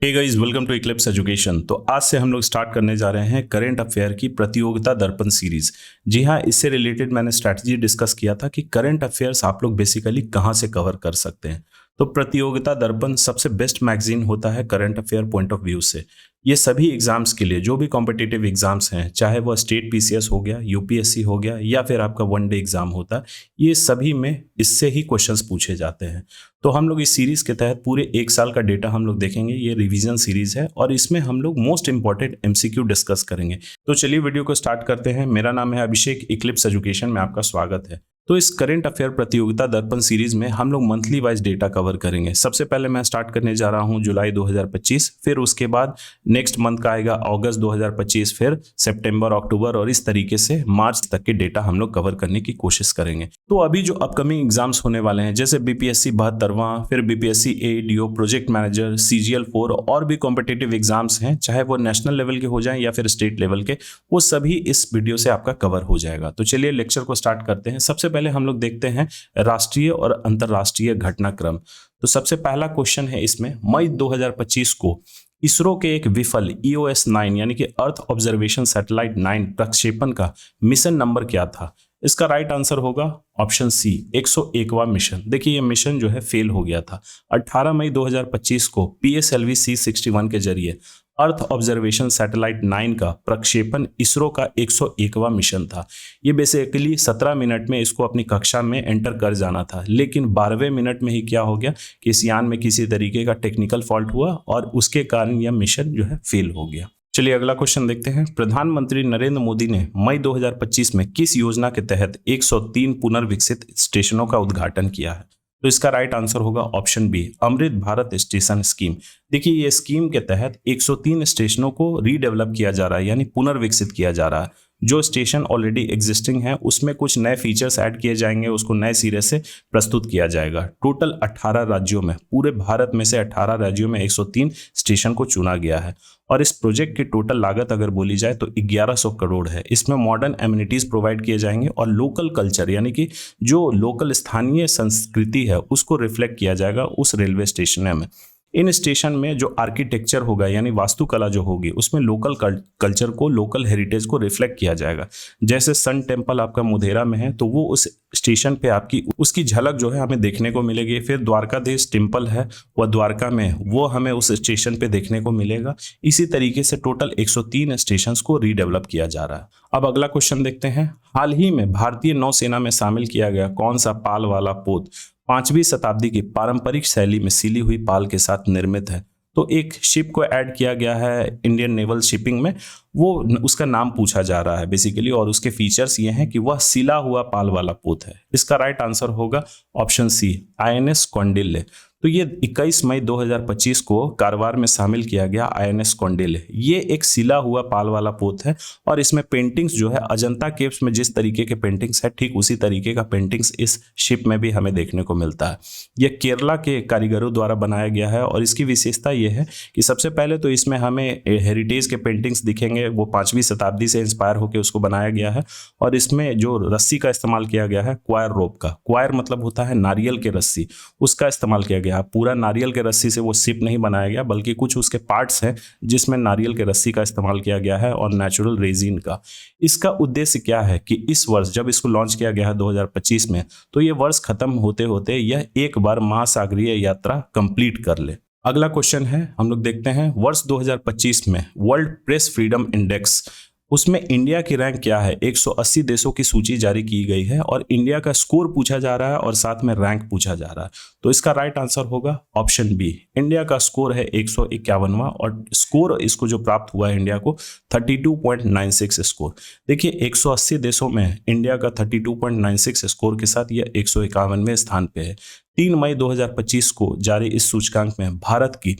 Hey guys, welcome to Eclipse Education. तो आज से हम लोग स्टार्ट करने जा रहे हैं करंट अफेयर की प्रतियोगिता दर्पण सीरीज। जी हाँ, इससे रिलेटेड मैंने स्ट्रैटेजी डिस्कस किया था कि करंट अफेयर्स आप लोग बेसिकली कहाँ से कवर कर सकते हैं। तो प्रतियोगिता दर्पण सबसे बेस्ट मैगजीन होता है current affair point of view से। ये सभी एग्जाम्स के लिए, जो भी कॉम्पिटिटिव एग्जाम्स हैं, चाहे वो स्टेट पीसीएस हो गया, यूपीएससी हो गया, या फिर आपका वन डे एग्जाम होता है, ये सभी में इससे ही क्वेश्चंस पूछे जाते हैं। तो हम लोग इस सीरीज के तहत पूरे एक साल का डेटा हम लोग देखेंगे। ये रिवीजन सीरीज है और इसमें हम लोग मोस्ट इंपॉर्टेंट एमसीक्यू डिस्कस करेंगे। तो चलिए वीडियो को स्टार्ट करते हैं। मेरा नाम है अभिषेक, इक्लिप्स एजुकेशन में आपका स्वागत है। तो इस करंट अफेयर प्रतियोगिता दर्पण सीरीज में हम लोग मंथली वाइज डेटा कवर करेंगे। सबसे पहले मैं स्टार्ट करने जा रहा हूं जुलाई 2025, फिर उसके बाद नेक्स्ट मंथ का आएगा अगस्त 2025, फिर सितंबर, अक्टूबर और इस तरीके से मार्च तक के डेटा हम लोग कवर करने की कोशिश करेंगे। तो अभी जो अपकमिंग एग्जाम्स होने वाले हैं, जैसे बीपीएससी 72वां, फिर BPSC ADO, project manager, CGL4 और भी कॉम्पिटिटिव एग्जाम्स हैं, चाहे वो नेशनल लेवल के हो जाएं या फिर स्टेट लेवल के, वो सभी इस वीडियो से आपका कवर हो जाएगा। तो चलिए लेक्चर को स्टार्ट करते हैं। सबसे पहले हम लोग देखते हैं राष्ट्रीय और अंतर्राष्ट्रीय घटनाक्रम। तो सबसे पहला क्वेश्चन है इसमें, मई 2025 को इसरो के एक विफल EOS-9 यानी कि अर्थ ऑब्जर्वेशन सैटेलाइट 9 प्रक्षेपण का मिशन नंबर क्या था? इसका राइट आंसर होगा ऑप्शन सी, 101वां मिशन। देखिए ये मिशन जो है फेल हो गया था। 18 मई 2025 को PSLV C61 के जरिए अर्थ ऑब्जर्वेशन सैटेलाइट 9 का प्रक्षेपण इसरो का 101वां मिशन था। ये बेसिकली 17 मिनट में इसको अपनी कक्षा में एंटर कर जाना था, लेकिन 12वें मिनट में ही क्या हो गया कि इस यान में किसी तरीके का टेक्निकल फॉल्ट हुआ और उसके कारण यह मिशन जो है फेल हो गया। चलिए अगला क्वेश्चन देखते हैं। प्रधानमंत्री नरेंद्र मोदी ने मई 2025 में किस योजना के तहत 103 पुनर्विकसित स्टेशनों का उद्घाटन किया है? तो इसका राइट आंसर होगा option B, Amrit Bharat station scheme. देखिए ये स्कीम के तहत 103 स्टेशनों को रीडेवलप किया जा रहा है, यानी पुनर्विकसित किया जा रहा है। जो स्टेशन ऑलरेडी एग्जिस्टिंग है उसमें कुछ नए फीचर्स ऐड किए जाएंगे, उसको नए सिरे से प्रस्तुत किया जाएगा। टोटल 18 राज्यों में, पूरे भारत में से 18 राज्यों में 103 स्टेशन को चुना गया है। और इस प्रोजेक्ट की टोटल लागत अगर बोली जाए तो 1100 करोड़ है। इसमें मॉडर्न एमिनिटीज प्रोवाइड किए जाएंगे और लोकल कल्चर यानी कि जो लोकल स्थानीय संस्कृति है उसको रिफ्लेक्ट किया जाएगा उस रेलवे स्टेशन में। इन स्टेशन में जो आर्किटेक्चर होगा यानी वास्तुकला जो होगी उसमें लोकल कल्चर को, लोकल हेरिटेज को रिफ्लेक्ट किया जाएगा। जैसे सन टेम्पल आपका मुधेरा में है तो वो उस स्टेशन पे आपकी उसकी झलक जो है हमें देखने को मिलेगी। फिर द्वारकाधीश टेम्पल है वह द्वारका में, वो हमें उस स्टेशन पे देखने को मिलेगा। इसी तरीके से टोटल 103 स्टेशन को रीडेवलप किया जा रहा है। अब अगला क्वेश्चन देखते हैं। हाल ही में भारतीय नौसेना में शामिल किया गया कौन सा पाल वाला पोत 5वीं शताब्दी की पारंपरिक शैली में सिली हुई पाल के साथ निर्मित है? तो एक शिप को ऐड किया गया है इंडियन नेवल शिपिंग में, वो उसका नाम पूछा जा रहा है बेसिकली, और उसके फीचर्स ये हैं कि वह सिला हुआ पाल वाला पोत है। इसका राइट आंसर होगा ऑप्शन सी, INS कौंडिल्य। तो ये 21 मई 2025 को कारवार में शामिल किया गया INS कौंडिल्य। ये एक सिला हुआ पाल वाला पोत है और इसमें पेंटिंग्स जो है अजंता केव्स में जिस तरीके के पेंटिंग्स है ठीक उसी तरीके का पेंटिंग्स इस शिप में भी हमें देखने को मिलता है। यह केरला के कारीगरों द्वारा बनाया गया है और इसकी विशेषता यह है कि सबसे पहले तो इसमें हमें हेरिटेज के पेंटिंग्स दिखेंगे, वो 5वीं शताब्दी से इंस्पायर होकर उसको बनाया गया है। और इसमें जो रस्सी का इस्तेमाल किया गया है क्वायर रोप का, क्वायर मतलब होता है नारियल के रस्सी, उसका इस्तेमाल किया गया। पूरा नारियल के रस्सी से वो शिप नहीं बनाया गया बल्कि कुछ उसके पार्ट्स हैं जिसमें नारियल के रस्सी का इस्तेमाल किया गया है और नेचुरल रेजिन का। इसका उद्देश्य क्या है कि इस वर्ष जब इसको लॉन्च किया गया है 2025 में, तो ये वर्ष खत्म होते होते यह एक बार महासागरीय यात्रा कंप्लीट कर ले। अगला क्वेश्चन है, हम लोग देखते हैं वर्ष 2025 में वर्ल्ड प्रेस फ्रीडम इंडेक्स, उसमें इंडिया की रैंक क्या है? 180 देशों की सूची जारी की गई है और इंडिया का स्कोर पूछा जा रहा है और साथ में रैंक पूछा जा रहा है। तो इसका राइट आंसर होगा ऑप्शन बी, इंडिया का स्कोर है 151वां और स्कोर इसको जो प्राप्त हुआ है इंडिया को 32.96 स्कोर। देखिए 180 देशों में इंडिया का 32.96 स्कोर के साथ यह 151वें स्थान पे है। 3 मई 2025 को जारी इस सूचकांक में भारत की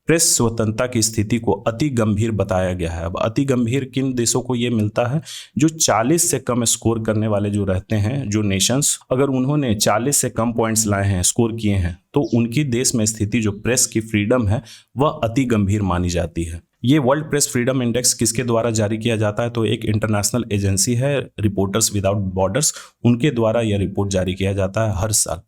प्रेस स्वतंत्रता की स्थिति को अति गंभीर बताया गया है। अब अति गंभीर किन देशों को ये मिलता है? जो 40 से कम स्कोर करने वाले जो रहते हैं, जो नेशंस, अगर उन्होंने 40 से कम पॉइंट्स लाए हैं, स्कोर किए हैं, तो उनकी देश में स्थिति जो प्रेस की फ्रीडम है वह अति गंभीर मानी जाती है। ये वर्ल्ड प्रेस फ्रीडम इंडेक्स किसके द्वारा जारी किया जाता है? तो एक इंटरनेशनल एजेंसी है, रिपोर्टर्स विदाउट बॉर्डर्स, उनके द्वारा यह रिपोर्ट जारी किया जाता है हर साल।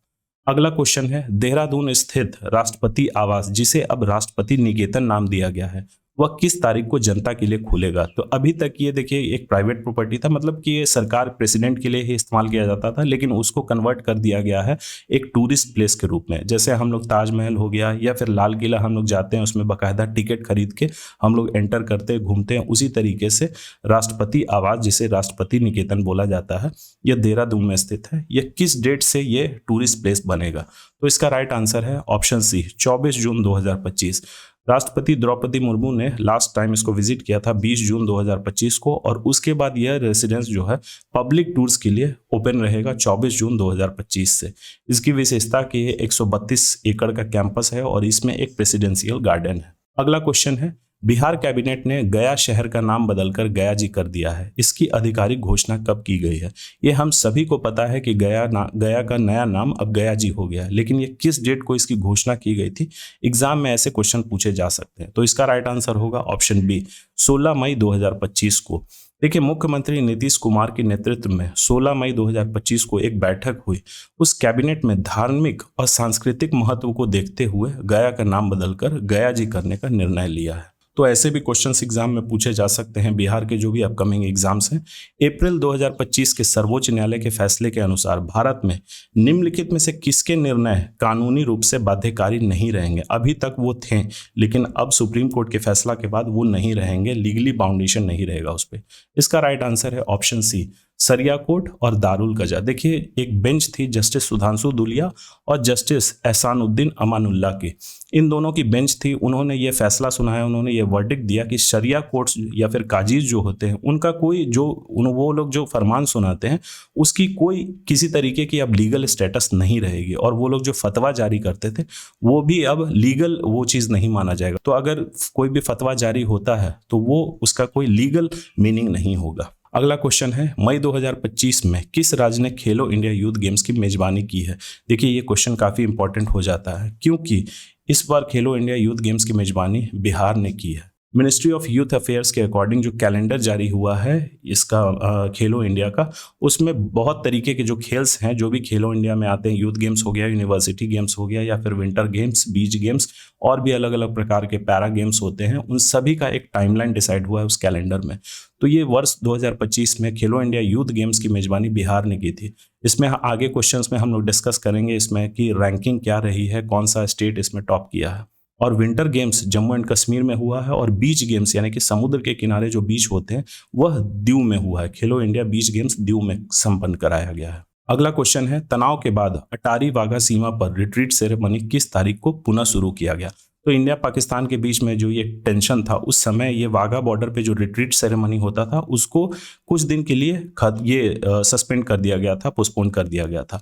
अगला क्वेश्चन है, देहरादून स्थित राष्ट्रपति आवास, जिसे अब राष्ट्रपति निकेतन नाम दिया गया है, वह किस तारीख को जनता के लिए खुलेगा? तो अभी तक ये देखिए एक प्राइवेट प्रॉपर्टी था, मतलब कि ये सरकार प्रेसिडेंट के लिए ही इस्तेमाल किया जाता था, लेकिन उसको कन्वर्ट कर दिया गया है एक टूरिस्ट प्लेस के रूप में। जैसे हम लोग ताजमहल हो गया या फिर लाल किला हम लोग जाते हैं, उसमें बाकायदा टिकट खरीद के हम लोग एंटर करते हैं, घूमते हैं। उसी तरीके से राष्ट्रपति आवास, जिसे राष्ट्रपति निकेतन बोला जाता है, यह देहरादून में स्थित है। यह किस डेट से ये टूरिस्ट प्लेस बनेगा? तो इसका राइट आंसर है ऑप्शन सी, 24 जून 2025। राष्ट्रपति द्रौपदी मुर्मू ने लास्ट टाइम इसको विजिट किया था 20 जून 2025 को, और उसके बाद यह रेसिडेंस जो है पब्लिक टूर्स के लिए ओपन रहेगा 24 जून 2025 से। इसकी विशेषता कि ये 132 एकड़ का कैंपस है और इसमें एक प्रेसिडेंशियल गार्डन है। अगला क्वेश्चन है, बिहार कैबिनेट ने गया शहर का नाम बदलकर गया जी कर दिया है, इसकी आधिकारिक घोषणा कब की गई है? ये हम सभी को पता है कि गया का नया नाम अब गया जी हो गया है, लेकिन ये किस डेट को इसकी घोषणा की गई थी? एग्जाम में ऐसे क्वेश्चन पूछे जा सकते हैं। तो इसका राइट आंसर होगा ऑप्शन बी, 16 मई 2025 को। देखिए, मुख्यमंत्री नीतीश कुमार के नेतृत्व में 16 मई 2025 को एक बैठक हुई। उस कैबिनेट में धार्मिक और सांस्कृतिक महत्व को देखते हुए गया का नाम बदलकर गया जी करने का निर्णय लिया है। तो ऐसे भी क्वेश्चंस एग्जाम में पूछे जा सकते हैं बिहार के जो भी अपकमिंग एग्जाम्स हैं। अप्रैल 2025 के सर्वोच्च न्यायालय के फैसले के अनुसार भारत में निम्नलिखित में से किसके निर्णय कानूनी रूप से बाध्यकारी नहीं रहेंगे? अभी तक वो थे, लेकिन अब सुप्रीम कोर्ट के फैसला के बाद वो नहीं रहेंगे, लीगली बाउंडेशन नहीं रहेगा उस पर। इसका राइट आंसर है ऑप्शन सी, सरिया कोर्ट और दारुल कजा। देखिए, एक बेंच थी जस्टिस सुधांशु दुलिया और जस्टिस एहसानुद्दीन अमानुल्ला की, इन दोनों की बेंच थी। उन्होंने ये फैसला सुनाया, उन्होंने ये वर्डिक्ट दिया कि शरिया कोर्ट्स या फिर काजीज जो होते हैं, उनका कोई वो लोग जो फरमान सुनाते हैं उसकी कोई किसी तरीके की अब लीगल स्टेटस नहीं रहेगी, और वो लोग जो फतवा जारी करते थे वो भी अब लीगल वो चीज़ नहीं माना जाएगा। तो अगर कोई भी फतवा जारी होता है तो वो उसका कोई लीगल मीनिंग नहीं होगा। अगला क्वेश्चन है, मई 2025 में किस राज्य ने खेलो इंडिया यूथ गेम्स की मेजबानी की है? देखिए, ये क्वेश्चन काफ़ी इंपॉर्टेंट हो जाता है क्योंकि इस बार खेलो इंडिया यूथ गेम्स की मेजबानी बिहार ने की है। मिनिस्ट्री ऑफ यूथ अफेयर्स के अकॉर्डिंग जो कैलेंडर जारी हुआ है इसका खेलो इंडिया का, उसमें बहुत तरीके के जो खेल्स हैं, जो भी खेलो इंडिया में आते हैं, यूथ गेम्स हो गया, यूनिवर्सिटी गेम्स हो गया, या फिर विंटर गेम्स, बीच गेम्स, और भी अलग अलग प्रकार के पैरा गेम्स होते हैं, उन सभी का एक टाइमलाइन डिसाइड हुआ है उस कैलेंडर में। तो ये वर्ष 2025 में खेलो इंडिया यूथ गेम्स की मेजबानी बिहार ने की थी। इसमें आगे क्वेश्चंस में हम लोग डिस्कस करेंगे इसमें कि रैंकिंग क्या रही है, कौन सा स्टेट इसमें टॉप किया है। और winter games Jammu and Kashmir में हुआ है, और बीच गेम्स यानी कि समुद्र के किनारे जो बीच होते हैं वह दीव में हुआ है। खेलो इंडिया बीच गेम्स दीव में संपन्न कराया गया है। अगला क्वेश्चन है, तनाव के बाद अटारी वाघा सीमा पर रिट्रीट सेरेमनी किस तारीख को पुनः शुरू किया गया? तो इंडिया पाकिस्तान के बीच में जो ये टेंशन था, उस समय ये वाघा बॉर्डर पे जो रिट्रीट सेरेमनी होता था उसको कुछ दिन के लिए सस्पेंड कर दिया गया था, पोस्टपोन कर दिया गया था।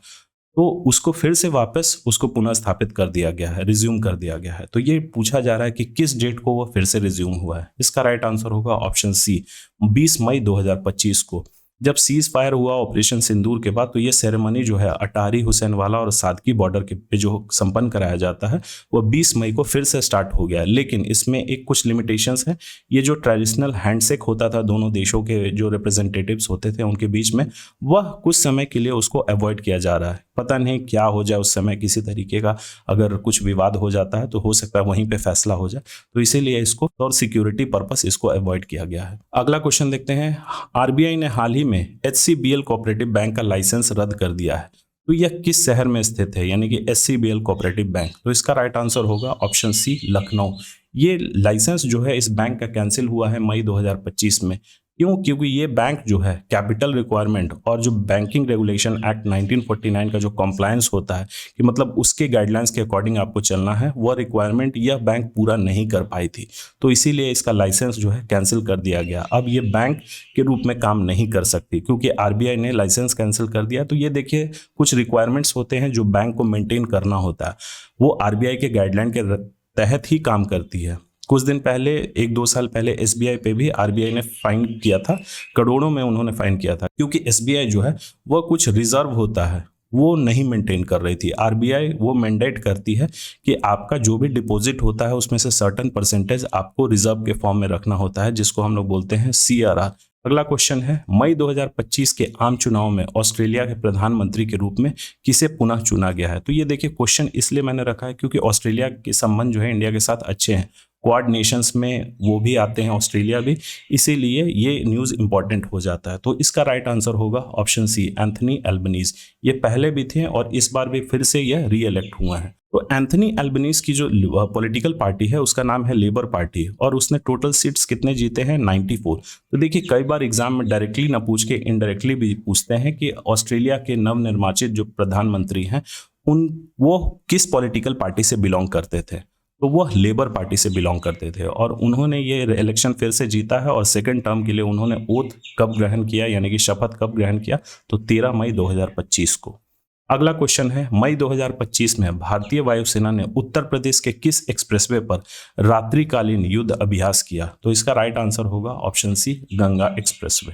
तो उसको फिर से वापस उसको पुनः स्थापित कर दिया गया है, रिज्यूम कर दिया गया है। तो ये पूछा जा रहा है कि किस डेट को वो फिर से रिज्यूम हुआ है? इसका राइट आंसर होगा ऑप्शन सी, 20 मई 2025 को। जब सीज फायर हुआ ऑपरेशन सिंदूर के बाद, तो ये सेरेमनी जो है अटारी, हुसैनवाला और सादकी बॉर्डर के पे जो संपन्न कराया जाता है वो 20 मई को फिर से स्टार्ट हो गया है। लेकिन इसमें एक कुछ लिमिटेशंस हैं। ये जो ट्रेडिशनल हैंडशेक होता था दोनों देशों के जो रिप्रेजेंटेटिव्स होते थे उनके बीच में, वह कुछ समय के लिए उसको अवॉइड किया जा रहा है। पता नहीं क्या हो जाए उस समय, किसी तरीके का अगर कुछ विवाद हो जाता है तो हो सकता है वहीं पे फैसला हो जाए, तो इसीलिए इसको और सिक्योरिटी पर्पस इसको अवॉइड किया गया है। अगला क्वेश्चन देखते हैं, आरबीआई ने हाल ही में एचसीबीएल कोऑपरेटिव बैंक का लाइसेंस रद्द कर दिया है, तो यह किस शहर में स्थित है? यानी कि एचसीबीएल कोऑपरेटिव बैंक। तो इसका राइट आंसर होगा ऑप्शन सी, लखनऊ। ये लाइसेंस जो है इस बैंक का कैंसिल हुआ है मई 2025 में। क्यों? क्योंकि ये बैंक जो है कैपिटल रिक्वायरमेंट और जो बैंकिंग रेगुलेशन एक्ट 1949 का जो कॉम्प्लायंस होता है कि मतलब उसके गाइडलाइंस के अकॉर्डिंग आपको चलना है, वह रिक्वायरमेंट यह बैंक पूरा नहीं कर पाई थी, तो इसीलिए इसका लाइसेंस जो है कैंसिल कर दिया गया। अब ये बैंक के रूप में काम नहीं कर सकती क्योंकि आरबीआई ने लाइसेंस कैंसिल कर दिया। तो ये देखिए, कुछ रिक्वायरमेंट्स होते हैं जो बैंक को मेंटेन करना होता है, वो आरबीआई के गाइडलाइन के तहत ही काम करती है। कुछ दिन पहले, 1-2 साल पहले एसबीआई पे भी आरबीआई ने फाइन किया था, करोड़ों में उन्होंने फाइन किया था, क्योंकि एसबीआई जो है वह कुछ रिजर्व होता है वो नहीं मेंटेन कर रही थी। आरबीआई वो मैंडेट करती है कि आपका जो भी डिपॉजिट होता है उसमें से सर्टेन परसेंटेज आपको रिजर्व के फॉर्म में रखना होता है, जिसको हम लोग बोलते हैं सीआरआर, अगला क्वेश्चन है, मई 2025 के आम चुनाव में ऑस्ट्रेलिया के प्रधानमंत्री के रूप में किसे पुनः चुना गया है? तो ये देखिए क्वेश्चन इसलिए मैंने रखा है क्योंकि ऑस्ट्रेलिया के संबंध जो है इंडिया के साथ अच्छे हैं, क्वाड नेशंस में वो भी आते हैं, ऑस्ट्रेलिया भी, इसीलिए ये न्यूज़ इंपॉर्टेंट हो जाता है। तो इसका राइट आंसर होगा ऑप्शन सी, एंथनी एल्बनीज। ये पहले भी थे और इस बार भी फिर से यह री इलेक्ट हुआ है। तो एंथनी एल्बनीज की जो पॉलिटिकल पार्टी है उसका नाम है लेबर पार्टी और उसने टोटल सीट्स कितने जीते हैं? 94। तो देखिए कई बार एग्जाम में डायरेक्टली ना पूछ के इनडायरेक्टली भी पूछते हैं कि ऑस्ट्रेलिया के नवनिर्वाचित जो प्रधानमंत्री हैं वो किस पॉलिटिकल पार्टी से बिलोंग करते थे? तो वह लेबर पार्टी से बिलोंग करते थे और उन्होंने ये इलेक्शन फिर से जीता है और सेकंड टर्म के लिए उन्होंने ओथ कब ग्रहण किया, यानी कि शपथ कब ग्रहण किया? तो 13 मई 2025 को। अगला क्वेश्चन है, मई 2025 में भारतीय वायुसेना ने उत्तर प्रदेश के किस एक्सप्रेसवे पर रात्रिकालीन युद्ध अभ्यास किया? तो इसका राइट आंसर होगा ऑप्शन सी, गंगा एक्सप्रेसवे।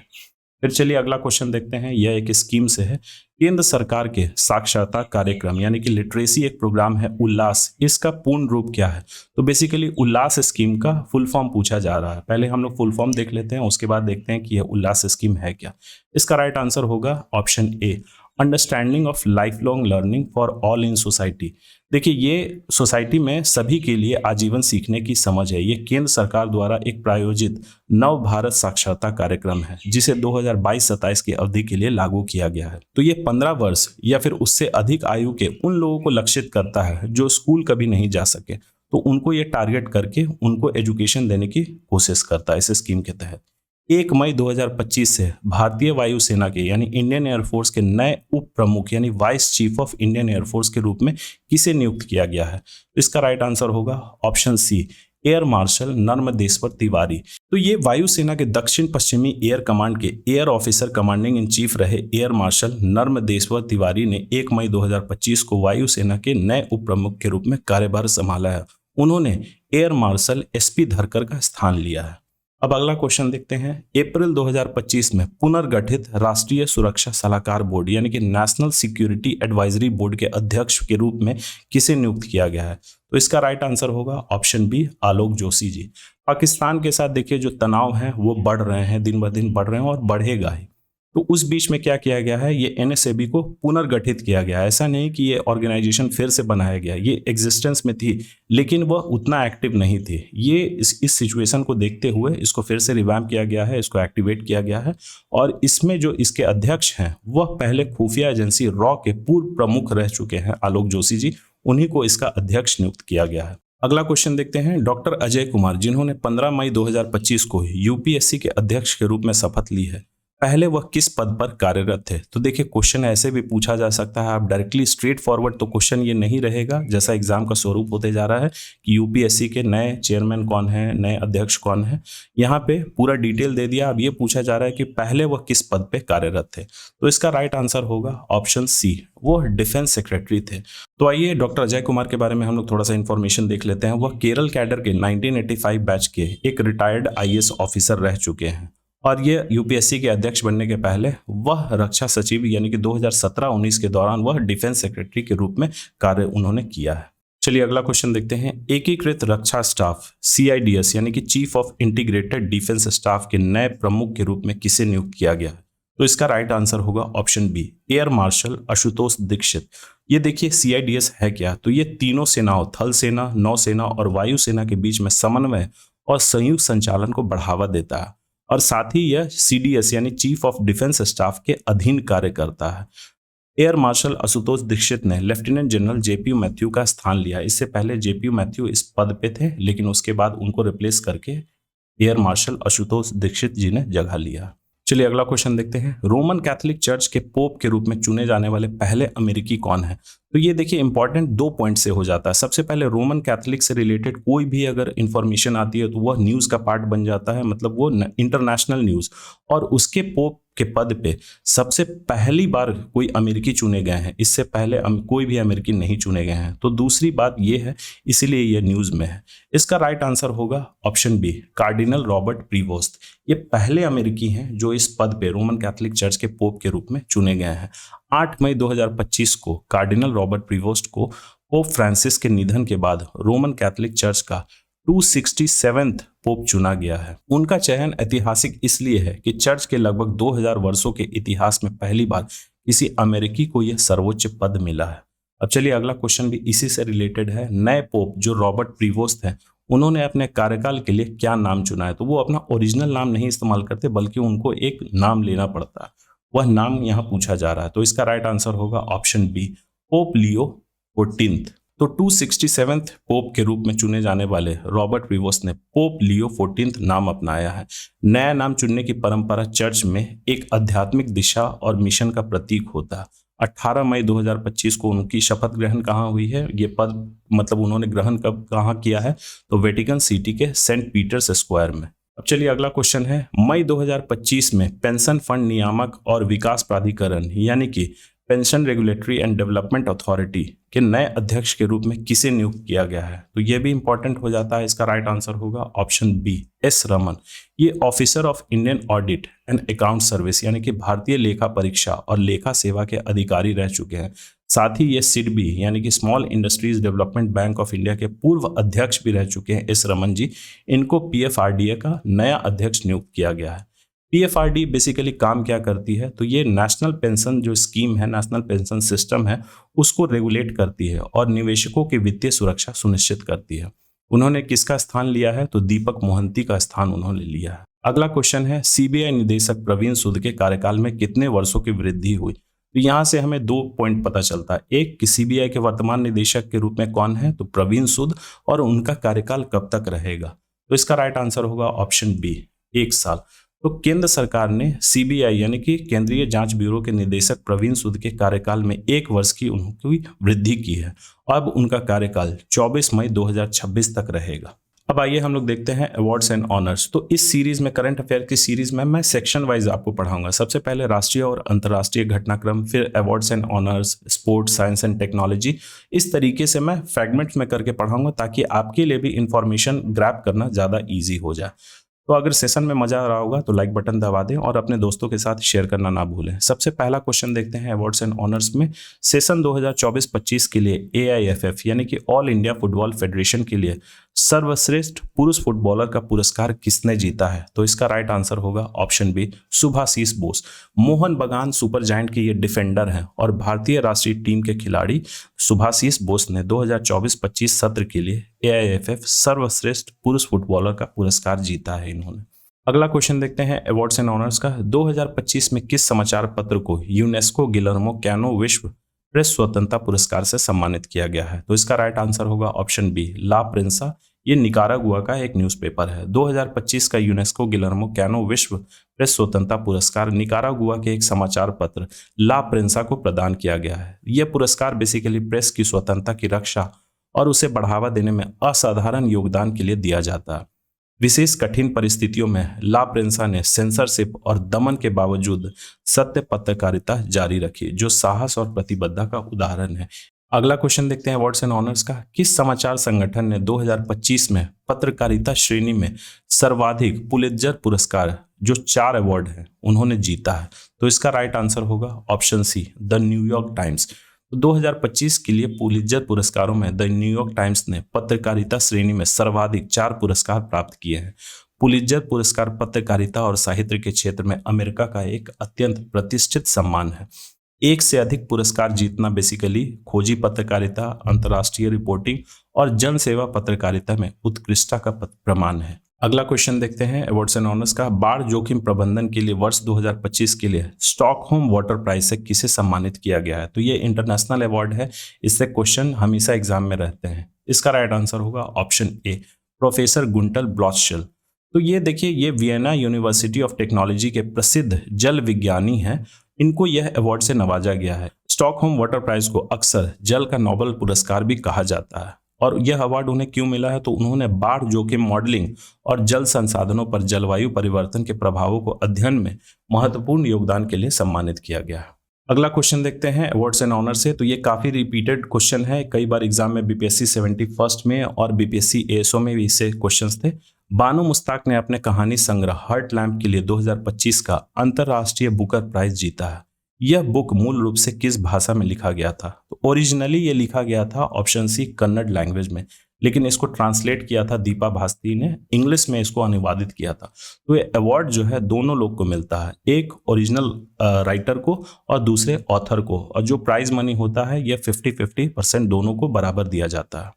फिर चलिए अगला क्वेश्चन देखते हैं, यह एक स्कीम से है। केंद्र सरकार के साक्षरता कार्यक्रम यानी कि लिटरेसी एक प्रोग्राम है उल्लास, इसका पूर्ण रूप क्या है? तो बेसिकली उल्लास स्कीम का फुल फॉर्म पूछा जा रहा है। पहले हम लोग फुल फॉर्म देख लेते हैं, उसके बाद देखते हैं कि यह उल्लास स्कीम है क्या। इसका राइट आंसर होगा option A, understanding of life long learning for all in society. देखिए ये सोसाइटी में सभी के लिए आजीवन सीखने की समझ है। ये केंद्र सरकार द्वारा एक प्रायोजित नव भारत साक्षरता कार्यक्रम है जिसे 2022-27 की अवधि के लिए लागू किया गया है। तो ये 15 वर्ष या फिर उससे अधिक आयु के उन लोगों को लक्षित करता है जो स्कूल कभी नहीं जा सके, तो उनको ये टारगेट करके उनको एजुकेशन देने की कोशिश करता है इस स्कीम के तहत। 1 मई 2025 से भारतीय वायुसेना के यानी इंडियन एयरफोर्स के नए उप प्रमुख यानी vice chief of Indian Air Force के रूप में किसे नियुक्त किया गया है? इसका राइट आंसर होगा option C, air marshal Narmadeshwar Tiwari. तो ये वायुसेना के दक्षिण पश्चिमी एयर कमांड के air officer commanding in chief रहे एयर मार्शल नर्मदेश्वर तिवारी ने 1 मई 2025 को वायुसेना के नए उप प्रमुख के रूप में कार्यभार संभाला है। उन्होंने एयर मार्शल एसपी धरकर का स्थान लिया है। अब अगला क्वेश्चन देखते हैं, अप्रैल 2025 में पुनर्गठित राष्ट्रीय सुरक्षा सलाहकार बोर्ड यानी कि नेशनल सिक्योरिटी एडवाइजरी बोर्ड के अध्यक्ष के रूप में किसे नियुक्त किया गया है? तो इसका राइट आंसर होगा ऑप्शन बी, आलोक जोशी जी। पाकिस्तान के साथ देखिए जो तनाव है वो बढ़ रहे हैं, दिन ब दिन बढ़ रहे हैं और बढ़ेगा ही। तो उस बीच में क्या किया गया है, ये एनएसएबी को पुनर्गठित किया गया है। ऐसा नहीं कि ये ऑर्गेनाइजेशन फिर से बनाया गया, ये एग्जिस्टेंस में थी लेकिन वह उतना एक्टिव नहीं थी। ये इस सिचुएशन को देखते हुए इसको फिर से रिवैम्प किया गया है, इसको एक्टिवेट किया गया है और इसमें जो इसके अध्यक्ष हैं वह पहले खुफिया एजेंसी रॉ के पूर्व प्रमुख रह चुके हैं आलोक जोशी जी, उन्हीं को इसका अध्यक्ष नियुक्त किया गया है। अगला क्वेश्चन देखते हैं, डॉक्टर अजय कुमार जिन्होंने 15 मई 2025 को यूपीएससी के अध्यक्ष के रूप में शपथ ली है, पहले वह किस पद पर कार्यरत थे? तो देखिए क्वेश्चन ऐसे भी पूछा जा सकता है, आप डायरेक्टली स्ट्रेट फॉरवर्ड तो क्वेश्चन ये नहीं रहेगा जैसा एग्जाम का स्वरूप होते जा रहा है कि यूपीएससी के नए चेयरमैन कौन है, नए अध्यक्ष कौन है। यहाँ पे पूरा डिटेल दे दिया। अब ये पूछा जा रहा है कि पहले वह किस पद पे कार्यरत थे, तो इसका राइट आंसर होगा ऑप्शन सी, वो डिफेंस सेक्रेटरी थे। तो आइए डॉक्टर अजय कुमार के बारे में हम लोग थोड़ा सा इन्फॉर्मेशन देख लेते हैं। वह केरल कैडर के 1985 बैच के एक रिटायर्ड आईएएस ऑफिसर रह चुके हैं और ये यूपीएससी के अध्यक्ष बनने के पहले वह रक्षा सचिव यानी कि 2017-19 के दौरान वह डिफेंस सेक्रेटरी के रूप में कार्य उन्होंने किया है। चलिए अगला क्वेश्चन देखते हैं, एकीकृत रक्षा स्टाफ सीआईडीएस यानी कि chief of integrated defence staff के नए प्रमुख के रूप में किसे नियुक्त किया गया है? तो इसका राइट आंसर होगा option B, air marshal Ashutosh Dixit. ये देखिए सीआईडीएस है क्या, तो ये तीनों सेनाओं थल सेना, नौसेना और वायुसेना के बीच में समन्वय और संयुक्त संचालन को बढ़ावा देता है और साथ ही यह सीडीएस यानी चीफ ऑफ डिफेंस स्टाफ के अधीन कार्य करता है। एयर मार्शल आशुतोष दीक्षित ने लेफ्टिनेंट जनरल जेपी मैथ्यू का स्थान लिया। इससे पहले जेपी मैथ्यू इस पद पे थे लेकिन उसके बाद उनको रिप्लेस करके एयर मार्शल आशुतोष दीक्षित जी ने जगह लिया। चलिए अगला क्वेश्चन देखते हैं, रोमन कैथोलिक चर्च के पोप के रूप में चुने जाने वाले पहले अमेरिकी कौन है? तो ये देखिए इंपॉर्टेंट 2 पॉइंट से हो जाता है। सबसे पहले रोमन कैथोलिक से रिलेटेड कोई भी अगर इंफॉर्मेशन आती है तो वह न्यूज़ का पार्ट बन जाता है, मतलब वो इंटरनेशनल न्यूज़। और उसके पोप के पद पे सबसे पहली बार कोई अमेरिकी चुने गए हैं, इससे पहले कोई भी अमेरिकी नहीं चुने गए हैं। तो दूसरी बात ये है, इसीलिए ये न्यूज़ में है। इसका राइट आंसर होगा option B, cardinal Robert Prevost. ये पहले अमेरिकी हैं जो इस पद पे रोमन कैथोलिक चर्च के पोप के रूप में चुने गए हैं। 8 मई 2025 को कार्डिनल रॉबर्ट प्रीवोस्ट को पोप फ्रांसिस के निधन के बाद रोमन कैथोलिक चर्च का 267th पोप चुना गया है। उनका चयन ऐतिहासिक इसलिए है कि चर्च के लगभग 2000 वर्षों के इतिहास में पहली बार किसी अमेरिकी को यह सर्वोच्च पद मिला है। अब चलिए अगला क्वेश्चन भी इसी से रिलेटेड है। नए पोप जो रॉबर्ट प्रीवोस्ट हैं, उन्होंने अपने कार्यकाल के लिए क्या नाम चुना है? तो वो अपना ओरिजिनल नाम नहीं इस्तेमाल करते, बल्कि उनको एक नाम लेना पड़ता है। वह नाम यहाँ पूछा जा रहा है, तो इसका राइट आंसर होगा ऑप्शन बी, पोप लियो 14। तो 267th पोप के रूप में चुने जाने वाले रॉबर्ट प्रीवोस्ट ने पोप लियो 14 नाम अपनाया है। नया नाम चुनने की परंपरा चर्च में एक आध्यात्मिक दिशा और मिशन का प्रतीक होता है। 18 मई 2025 को उनकी शपथ ग्रहण कहाँ हुई है? ये पद मतलब उन्होंने ग्रहण कब कहाँ किया है? तो वेटिकन सिटी के सेंट पीटर्स स्क्वायर में। अब चलिए अगला क्वेश्चन है, मई 2025 में पेंशन फंड नियामक और विकास प्राधिकरण यानी कि pension regulatory and development authority के नए अध्यक्ष के रूप में किसे नियुक्त किया गया है? तो यह भी इंपॉर्टेंट हो जाता है। इसका राइट आंसर होगा ऑप्शन बी, एस रमन। ये officer of Indian audit and account service यानी कि भारतीय लेखा परीक्षा और लेखा सेवा के अधिकारी रह चुके हैं। साथ ही ये सिडबी यानी कि small industries development bank of India के पूर्व अध्यक्ष भी रह चुके हैं एस रमन जी। इनको पीएफआरडीए का नया अध्यक्ष नियुक्त किया गया है। पीएफआरडी बेसिकली काम क्या करती है? तो ये नेशनल पेंशन जो स्कीम है, नेशनल पेंशन सिस्टम है, उसको रेगुलेट करती है और निवेशकों की वित्तीय सुरक्षा सुनिश्चित करती है। उन्होंने किसका स्थान लिया है? तो दीपक मोहंती का स्थान उन्होंने लिया है। अगला क्वेश्चन है, सीबीआई निदेशक प्रवीण सूद के कार्यकाल में कितने वर्षों की वृद्धि हुई? तो यहाँ से हमें 2 पॉइंट पता चलता है। एक कि सीबीआई के वर्तमान निदेशक के रूप में कौन है? तो प्रवीण सूद। और उनका कार्यकाल कब तक रहेगा? तो इसका राइट आंसर होगा ऑप्शन बी, 1 साल। तो केंद्र सरकार ने सीबीआई यानी कि केंद्रीय जांच ब्यूरो के निदेशक प्रवीण सूद के कार्यकाल में 1 वर्ष की उनकी वृद्धि की है। अब उनका कार्यकाल 24 मई 2026 तक रहेगा। अब आइए हम लोग देखते हैं अवार्ड्स एंड ऑनर्स। तो इस सीरीज में, करंट अफेयर की सीरीज में मैं सेक्शन वाइज आपको पढ़ाऊंगा। सबसे पहले राष्ट्रीय और अंतर्राष्ट्रीय घटनाक्रम, फिर awards and honours, sports, science and technology. इस तरीके से मैं फ्रैगमेंट्स में करके पढ़ाऊंगा ताकि आपके लिए भी इंफॉर्मेशन ग्रैब करना ज़्यादा ईजी हो जाए। तो अगर सेशन में मजा आ रहा होगा तो लाइक बटन दबा दें और अपने दोस्तों के साथ शेयर करना ना भूलें। सबसे पहला क्वेश्चन देखते हैं अवार्ड्स एंड ऑनर्स में। सेशन 2024-25 के लिए एआईएफएफ यानी कि ऑल इंडिया फुटबॉल फेडरेशन के लिए सर्वश्रेष्ठ पुरुष फुटबॉलर का पुरस्कार किसने जीता है? तो इसका राइट आंसर होगा ऑप्शन बी, सुभाशीष बोस। मोहन बगान सुपर जायंट के ये डिफेंडर हैं और भारतीय राष्ट्रीय टीम के खिलाड़ी सुभाशीष बोस ने 2024-25 सत्र के लिए एआईएफएफ सर्वश्रेष्ठ पुरुष फुटबॉलर का पुरस्कार जीता है इन्होंने। अगला क्वेश्चन देखते हैं अवार्ड्स एंड ऑनर्स का। 2025 में किस समाचार पत्र को यूनेस्को गिलर्मो कैनो विश्व प्रेस स्वतंत्रता पुरस्कार से सम्मानित किया गया है? तो इसका राइट आंसर होगा ऑप्शन बी, ला प्रेंसा। ये निकारागुआ का एक न्यूज़पेपर है। 2025 का यूनेस्को गिलर्मो कैनो विश्व प्रेस स्वतंत्रता पुरस्कार निकारागुआ के एक समाचार पत्र ला प्रेंसा को प्रदान किया गया है। यह पुरस्कार बेसिकली प्रेस की स्वतंत्रता की रक्षा और उसे बढ़ावा देने में असाधारण योगदान के लिए दिया जाता है। विशेष कठिन परिस्थितियों में ला प्रेंसा ने सेंसरशिप और दमन के बावजूद सत्य पत्रकारिता जारी रखी, जो साहस और प्रतिबद्धता का उदाहरण है। अगला क्वेश्चन देखते हैं अवार्ड्स एंड ऑनर्स का। किस समाचार संगठन ने 2025 में पत्रकारिता श्रेणी में सर्वाधिक पुलित्जर पुरस्कार, जो 4 अवार्ड हैं, उन्होंने जीता है? तो इसका राइट आंसर होगा option C, the New York Times. तो 2025 के लिए पुलित्जर पुरस्कारों में द न्यूयॉर्क टाइम्स ने पत्रकारिता श्रेणी में सर्वाधिक 4 पुरस्कार प्राप्त किए हैं। पुलित्जर पुरस्कार पत्रकारिता और साहित्य के क्षेत्र में अमेरिका का एक अत्यंत प्रतिष्ठित सम्मान है। 1 से अधिक पुरस्कार जीतना बेसिकली खोजी पत्रकारिता, अंतर्राष्ट्रीय रिपोर्टिंग और जन सेवा पत्रकारिता में उत्कृष्टता का प्रमाण है। अगला क्वेश्चन देखते हैं अवार्ड्स एंड ऑनर्स का। बाढ़ जोखिम प्रबंधन के लिए वर्ष 2025 के लिए स्टॉकहोम वाटर प्राइज से किसे सम्मानित किया गया है? तो ये इंटरनेशनल अवार्ड है, इससे क्वेश्चन हमेशा एग्जाम में रहते हैं। इसका राइट आंसर होगा ऑप्शन ए, प्रोफेसर गुंटल ब्लॉचशेल। तो ये देखिए, ये वियना यूनिवर्सिटी ऑफ टेक्नोलॉजी के प्रसिद्ध जल विज्ञानी हैं। इनको यह अवार्ड से नवाजा गया है। स्टॉकहोम वाटर प्राइज को अक्सर जल का नोबेल पुरस्कार भी कहा जाता है। और यह अवार्ड उन्हें क्यों मिला है? तो उन्होंने बाढ़ जोखिम मॉडलिंग और जल संसाधनों पर जलवायु परिवर्तन के प्रभावों को अध्ययन में महत्वपूर्ण योगदान के लिए सम्मानित किया गया है। अगला क्वेश्चन देखते हैं अवार्ड्स एंड ऑनर से। तो ये काफी रिपीटेड क्वेश्चन है, कई बार एग्जाम में बीपीएससी 71st में और बीपीएससी एएसओ में भी इससे क्वेश्चंस थे। बानो मुस्ताक ने अपने कहानी संग्रह हर्ट लैम्प के लिए 2025 का अंतर्राष्ट्रीय बुकर प्राइज जीता है। यह बुक मूल रूप से किस भाषा में लिखा गया था? तो ओरिजिनली ये लिखा गया था ऑप्शन सी, कन्नड़ लैंग्वेज में, लेकिन इसको ट्रांसलेट किया था दीपा भास्ती ने, इंग्लिश में इसको अनुवादित किया था। तो ये अवार्ड जो है दोनों लोग को मिलता है, एक ओरिजिनल राइटर को और दूसरे ऑथर को, और जो प्राइज मनी होता है ये 50-50% दोनों को बराबर दिया जाता है।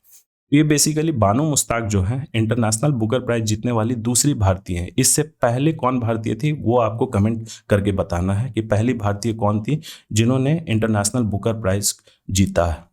ये बेसिकली बानो मुश्ताक जो है इंटरनेशनल बुकर प्राइज जीतने वाली दूसरी भारतीय है। इससे पहले कौन भारतीय थी वो आपको कमेंट करके बताना है कि पहली भारतीय कौन थी जिन्होंने इंटरनेशनल बुकर प्राइज जीता है।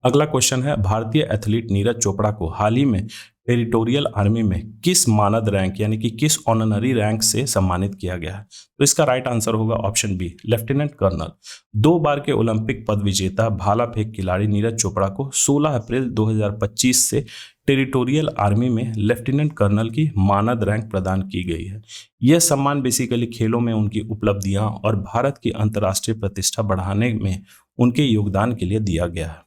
अगला क्वेश्चन है, भारतीय एथलीट नीरज चोपड़ा को हाल ही में टेरिटोरियल आर्मी में किस मानद रैंक यानी कि किस ऑनररी रैंक से सम्मानित किया गया है? तो इसका राइट आंसर होगा ऑप्शन बी, लेफ्टिनेंट कर्नल। 2 बार के ओलंपिक पद विजेता भाला फेंक खिलाड़ी नीरज चोपड़ा को 16 अप्रैल 2025 से टेरिटोरियल आर्मी में लेफ्टिनेंट कर्नल की मानद रैंक प्रदान की गई है। यह सम्मान बेसिकली खेलों में उनकी उपलब्धियां और भारत की अंतर्राष्ट्रीय प्रतिष्ठा बढ़ाने में उनके योगदान के लिए दिया गया है।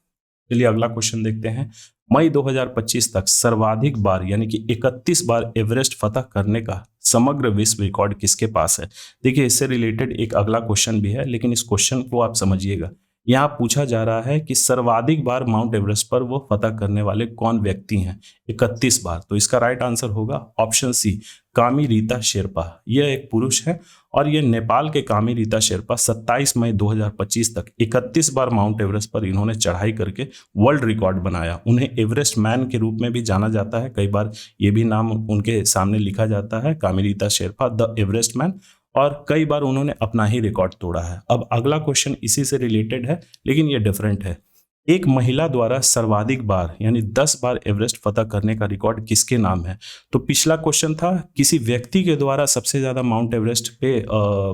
चलिए अगला क्वेश्चन देखते हैं। मई 2025 तक सर्वाधिक बार यानी कि 31 बार एवरेस्ट फतह करने का समग्र विश्व रिकॉर्ड किसके पास है? देखिए इससे रिलेटेड एक अगला क्वेश्चन भी है, लेकिन इस क्वेश्चन को आप समझिएगा। यहाँ पूछा जा रहा है कि सर्वाधिक बार माउंट एवरेस्ट पर वो फतह करने वाले कौन व्यक्ति हैं 31 बार। तो इसका राइट आंसर होगा ऑप्शन सी, कामी रीता शेरपा। यह एक पुरुष है और ये नेपाल के कामी रीता शेरपा 27 मई 2025 तक 31 बार माउंट एवरेस्ट पर इन्होंने चढ़ाई करके वर्ल्ड रिकॉर्ड बनाया। उन्हें एवरेस्ट मैन के रूप में भी जाना जाता है, कई बार ये भी नाम उनके सामने लिखा जाता है, कामी Rita Sherpa the Everest man, और कई बार उन्होंने अपना ही रिकॉर्ड तोड़ा है। अब अगला क्वेश्चन इसी से रिलेटेड है लेकिन ये डिफरेंट है। एक महिला द्वारा सर्वाधिक बार यानी 10 बार एवरेस्ट फतह करने का रिकॉर्ड किसके नाम है? तो पिछला क्वेश्चन था किसी व्यक्ति के द्वारा सबसे ज्यादा माउंट एवरेस्ट पे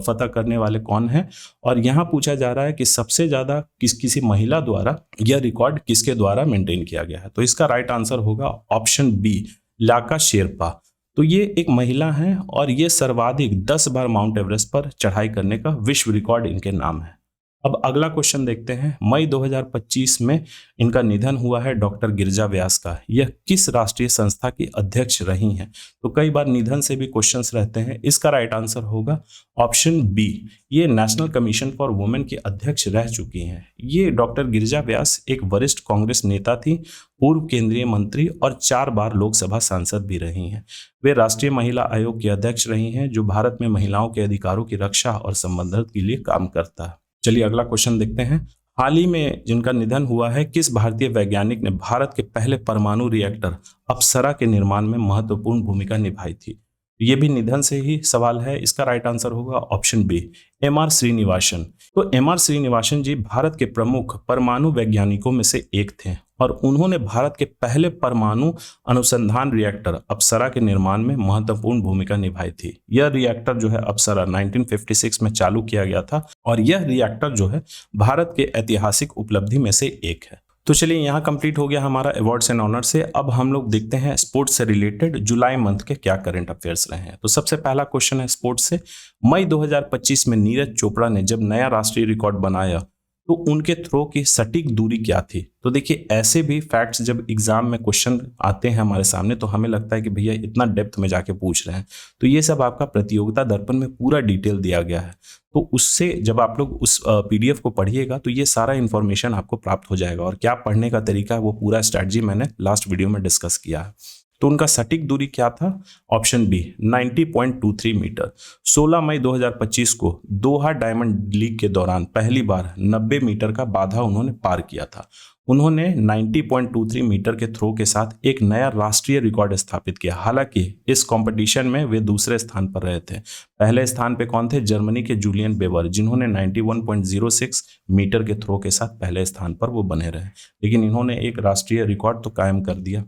फतह करने वाले कौन है, और यहाँ पूछा जा रहा है कि सबसे ज्यादा किसी महिला द्वारा यह रिकॉर्ड किसके द्वारा मेंटेन किया गया है। तो इसका राइट आंसर होगा ऑप्शन बी, लाका शेरपा। तो ये एक महिला हैं और ये सर्वाधिक 10 बार माउंट एवरेस्ट पर चढ़ाई करने का विश्व रिकॉर्ड इनके नाम है। अब अगला क्वेश्चन देखते हैं। मई 2025 में इनका निधन हुआ है डॉक्टर गिरिजा व्यास का। यह किस राष्ट्रीय संस्था की अध्यक्ष रही हैं? तो कई बार निधन से भी क्वेश्चंस रहते हैं। इसका राइट आंसर होगा ऑप्शन बी, ये नेशनल कमीशन फॉर वुमेन की अध्यक्ष रह चुकी हैं। ये डॉक्टर गिरिजा व्यास एक वरिष्ठ कांग्रेस नेता थी, पूर्व केंद्रीय मंत्री और 4 बार लोकसभा सांसद भी रही हैं। वे राष्ट्रीय महिला आयोग की अध्यक्ष रही हैं जो भारत में महिलाओं के अधिकारों की रक्षा और संवर्धन के लिए काम करता है। चलिए अगला क्वेश्चन देखते हैं। हाल ही में जिनका निधन हुआ है, किस भारतीय वैज्ञानिक ने भारत के पहले परमाणु रिएक्टर अप्सरा के निर्माण में महत्वपूर्ण भूमिका निभाई थी? ये भी निधन से ही सवाल है। इसका राइट आंसर होगा ऑप्शन बी, एम.आर. श्रीनिवासन। तो एम.आर. श्रीनिवासन जी भारत के प्रमुख परमाणु वैज्ञानिकों में से एक थे और उन्होंने भारत के पहले परमाणु अनुसंधान रिएक्टर अप्सरा के निर्माण में महत्वपूर्ण भूमिका निभाई थी। यह रिएक्टर जो है अप्सरा 1956 में चालू किया गया था और यह रिएक्टर जो है भारत के ऐतिहासिक उपलब्धि में से एक है। तो चलिए यहाँ कंप्लीट हो गया हमारा अवार्ड्स एंड ऑनर से। अब हम लोग देखते हैं स्पोर्ट्स से रिलेटेड जुलाई मंथ के क्या करंट अफेयर्स रहे हैं। तो सबसे पहला क्वेश्चन है स्पोर्ट्स से। मई 2025 में नीरज चोपड़ा ने जब नया राष्ट्रीय रिकॉर्ड बनाया तो उनके थ्रो की सटीक दूरी क्या थी? तो देखिए ऐसे भी फैक्ट्स जब एग्जाम में क्वेश्चन आते हैं हमारे सामने तो हमें लगता है कि भैया इतना डेप्थ में जाके पूछ रहे हैं, तो ये सब आपका प्रतियोगिता दर्पण में पूरा डिटेल दिया गया है। तो उससे जब आप लोग उस पीडीएफ को पढ़िएगा तो ये सारा इन्फॉर्मेशन आपको प्राप्त हो जाएगा, और क्या पढ़ने का तरीका है वो पूरा स्ट्रैटेजी मैंने लास्ट वीडियो में डिस्कस किया है। तो उनका सटीक दूरी क्या था? Option B 90.23 metre. 16 मई 2025 को दोहा डायमंड लीग के दौरान पहली बार 90 मीटर का बाधा उन्होंने पार किया था। उन्होंने 90.23 मीटर के थ्रो के साथ एक नया राष्ट्रीय रिकॉर्ड स्थापित किया। हालांकि इस कंपटीशन में वे दूसरे स्थान पर रहे थे। पहले स्थान पे कौन थे? जर्मनी के जूलियन बेवर, जिन्होंने 91.06 मीटर के थ्रो के साथ पहले स्थान पर वो बने रहे, लेकिन इन्होंने एक राष्ट्रीय रिकॉर्ड तो कायम कर दिया।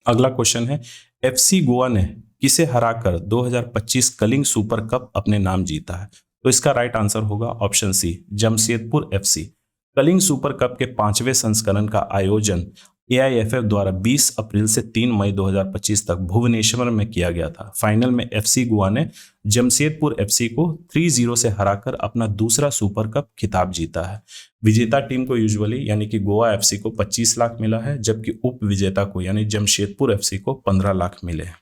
अगला क्वेश्चन है एफसी गोवा ने किसे हराकर 2025 कलिंग सुपर कप अपने नाम जीता है? तो इसका राइट आंसर होगा option C, Jamshedpur FC. Kalinga super cup के 5वें संस्करण का आयोजन एआईएफएफ द्वारा 20 अप्रैल से 3 मई 2025 तक भुवनेश्वर में किया गया था। फाइनल में एफसी गोवा ने जमशेदपुर एफसी को 3-0 से हराकर अपना दूसरा सुपर कप खिताब जीता है। विजेता टीम को यूजुअली यानी कि गोवा एफसी को 25 लाख मिला है, जबकि उप विजेता को यानी जमशेदपुर एफसी को 15 लाख मिले हैं।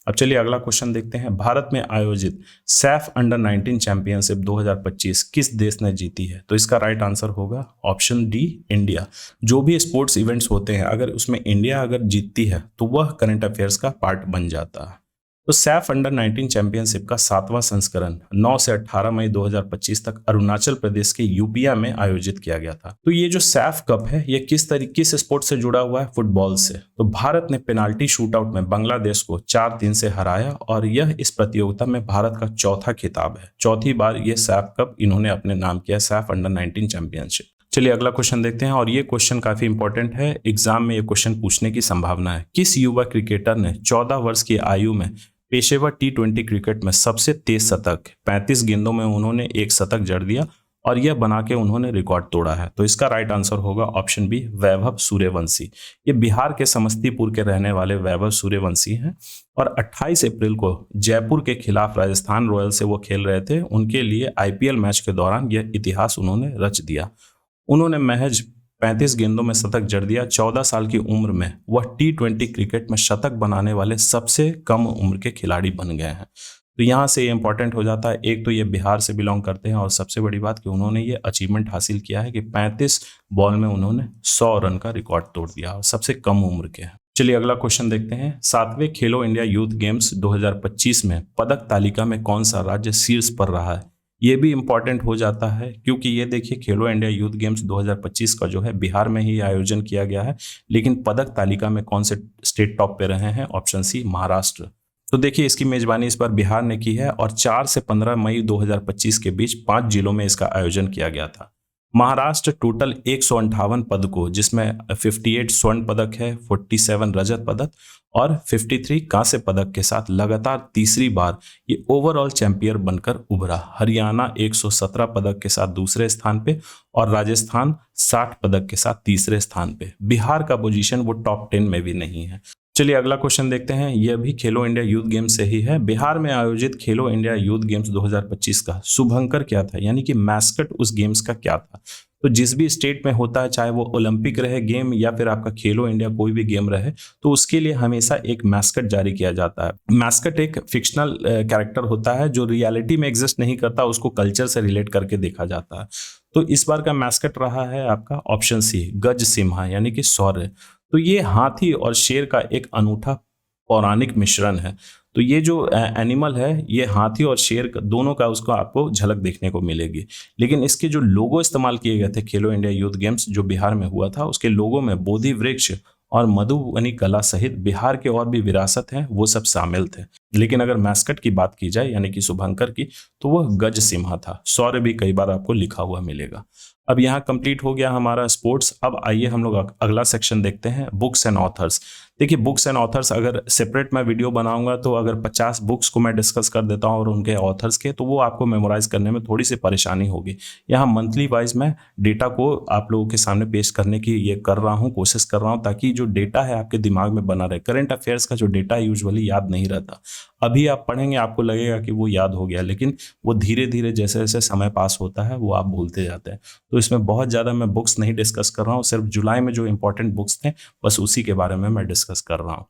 अब चलिए अगला क्वेश्चन देखते हैं। भारत में आयोजित सैफ अंडर 19 चैंपियनशिप 2025 किस देश ने जीती है? तो इसका राइट आंसर होगा ऑप्शन डी, इंडिया। जो भी स्पोर्ट्स इवेंट्स होते हैं अगर उसमें इंडिया अगर जीतती है तो वह करंट अफेयर्स का पार्ट बन जाता है। तो सैफ अंडर 19 चैंपियनशिप का 7वां संस्करण 9 से 18 मई 2025 तक अरुणाचल प्रदेश के यूपिया में आयोजित किया गया था। तो ये जो सैफ कप है ये किस तरीके से स्पोर्ट से जुड़ा हुआ है? फुटबॉल से। तो भारत ने पेनाल्टी शूटआउट में बांग्लादेश को 4-3 से हराया और यह इस प्रतियोगिता में भारत का चौथा खिताब है। चौथी बार ये सैफ कप इन्होंने अपने नाम किया, सैफ अंडर 19 चैंपियनशिप। चलिए अगला क्वेश्चन देखते हैं और ये क्वेश्चन काफी इंपॉर्टेंट है, एग्जाम में ये क्वेश्चन पूछने की संभावना है। किस युवा क्रिकेटर ने 14 वर्ष की आयु में पेशेवर T20 क्रिकेट में सबसे तेज शतक 35 गेंदों में उन्होंने एक शतक जड़ दिया और यह बना के उन्होंने रिकॉर्ड तोड़ा है? तो इसका राइट आंसर होगा ऑप्शन बी, वैभव सूर्यवंशी। ये बिहार के समस्तीपुर के रहने वाले वैभव सूर्यवंशी हैं और 28 अप्रैल को जयपुर के खिलाफ राजस्थान रॉयल्स से वो खेल रहे थे। उनके लिए IPL मैच के दौरान यह इतिहास उन्होंने रच दिया। उन्होंने महज 35 गेंदों में शतक जड़ दिया। 14 साल की उम्र में वह T20 क्रिकेट में शतक बनाने वाले सबसे कम उम्र के खिलाड़ी बन गए हैं। तो यहाँ से ये इंपॉर्टेंट हो जाता है, एक तो ये बिहार से बिलोंग करते हैं और सबसे बड़ी बात कि उन्होंने ये अचीवमेंट हासिल किया है कि 35 बॉल में उन्होंने 100 रन का रिकॉर्ड तोड़ दिया और सबसे कम उम्र के हैं। चलिए अगला क्वेश्चन देखते हैं। 7वें खेलो इंडिया यूथ गेम्स 2025 में पदक तालिका में कौन सा राज्य शीर्ष पर रहा है? ये भी इंपॉर्टेंट हो जाता है क्योंकि ये देखिए खेलो इंडिया यूथ गेम्स 2025 का जो है बिहार में ही आयोजन किया गया है, लेकिन पदक तालिका में कौन से स्टेट टॉप पे रहे हैं? Option C, Maharashtra. तो देखिए इसकी मेजबानी इस बार बिहार ने की है और 4 से 15 मई 2025 के बीच 5 जिलों में इसका आयोजन किया गया था। महाराष्ट्र टोटल 158 पदकों, जिसमें 58 स्वर्ण पदक है, 47 रजत पदक और 53 कांस्य पदक के साथ लगातार तीसरी बार ये ओवरऑल चैंपियन बनकर उभरा। हरियाणा 117 पदक के साथ दूसरे स्थान पे और राजस्थान 60 पदक के साथ तीसरे स्थान पे। बिहार का पोजीशन वो टॉप 10 में भी नहीं है। चलिए अगला क्वेश्चन देखते हैं। यह भी खेलो इंडिया यूथ गेम्स से ही है। बिहार में आयोजित खेलो इंडिया यूथ गेम्स 2025 का शुभंकर क्या था, यानी कि मैस्कट उस गेम्स का क्या था? तो जिस भी स्टेट में होता है, चाहे वो ओलंपिक रहे गेम या फिर आपका खेलो इंडिया कोई भी गेम रहे, तो उसके लिए हमेशा एक मैस्कट जारी किया जाता है। मैस्कट एक फिक्शनल कैरेक्टर होता है जो रियलिटी में एग्जिस्ट नहीं करता, उसको कल्चर से रिलेट करके देखा जाता है। तो इस बार का मैस्कट रहा है आपका ऑप्शन सी, गज सिम्हा, यानी कि शौर्य। तो ये हाथी और शेर का एक अनूठा पौराणिक मिश्रण है। तो ये जो एनिमल है ये हाथी और शेर दोनों का उसको आपको झलक देखने को मिलेगी। लेकिन इसके जो लोगो इस्तेमाल किए गए थे खेलो इंडिया यूथ गेम्स जो बिहार में हुआ था, उसके लोगो में बोधि वृक्ष और मधुबनी कला सहित बिहार के और भी विरासत हैं वो सब शामिल थे। लेकिन अगर मैस्कट की बात की जाए यानी कि शुभंकर की, तो वह गज सिम्हा था। शौर्य भी कई बार आपको लिखा हुआ मिलेगा। अब यहाँ कंप्लीट हो गया हमारा स्पोर्ट्स। अब आइए हम लोग अगला सेक्शन देखते हैं, बुक्स एंड ऑथर्स। देखिए बुक्स एंड ऑथर्स अगर सेपरेट मैं वीडियो बनाऊंगा तो अगर 50 बुक्स को मैं डिस्कस कर देता हूँ और उनके ऑथर्स के, तो वो आपको मेमोराइज करने में थोड़ी सी परेशानी होगी। यहाँ मंथली वाइज मैं डेटा को आप लोगों के सामने पेश करने की ये कर रहा हूँ, कोशिश कर रहा हूँ, ताकि जो डेटा है आपके दिमाग में बना रहे। करंट अफेयर्स का जो डेटा यूजुअली याद नहीं रहता। अभी आप पढ़ेंगे आपको लगेगा कि वो याद हो गया, लेकिन वो धीरे धीरे जैसे जैसे समय पास होता है वो आप भूलते जाते हैं। तो इसमें बहुत ज़्यादा मैं बुक्स नहीं डिस्कस कर रहा हूँ, सिर्फ जुलाई में जो इंपॉर्टेंट बुक्स थे बस उसी के बारे में मैं डिस्कस कर रहा हूँ।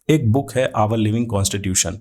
एक बुक है आवर लिविंग कॉन्स्टिट्यूशन।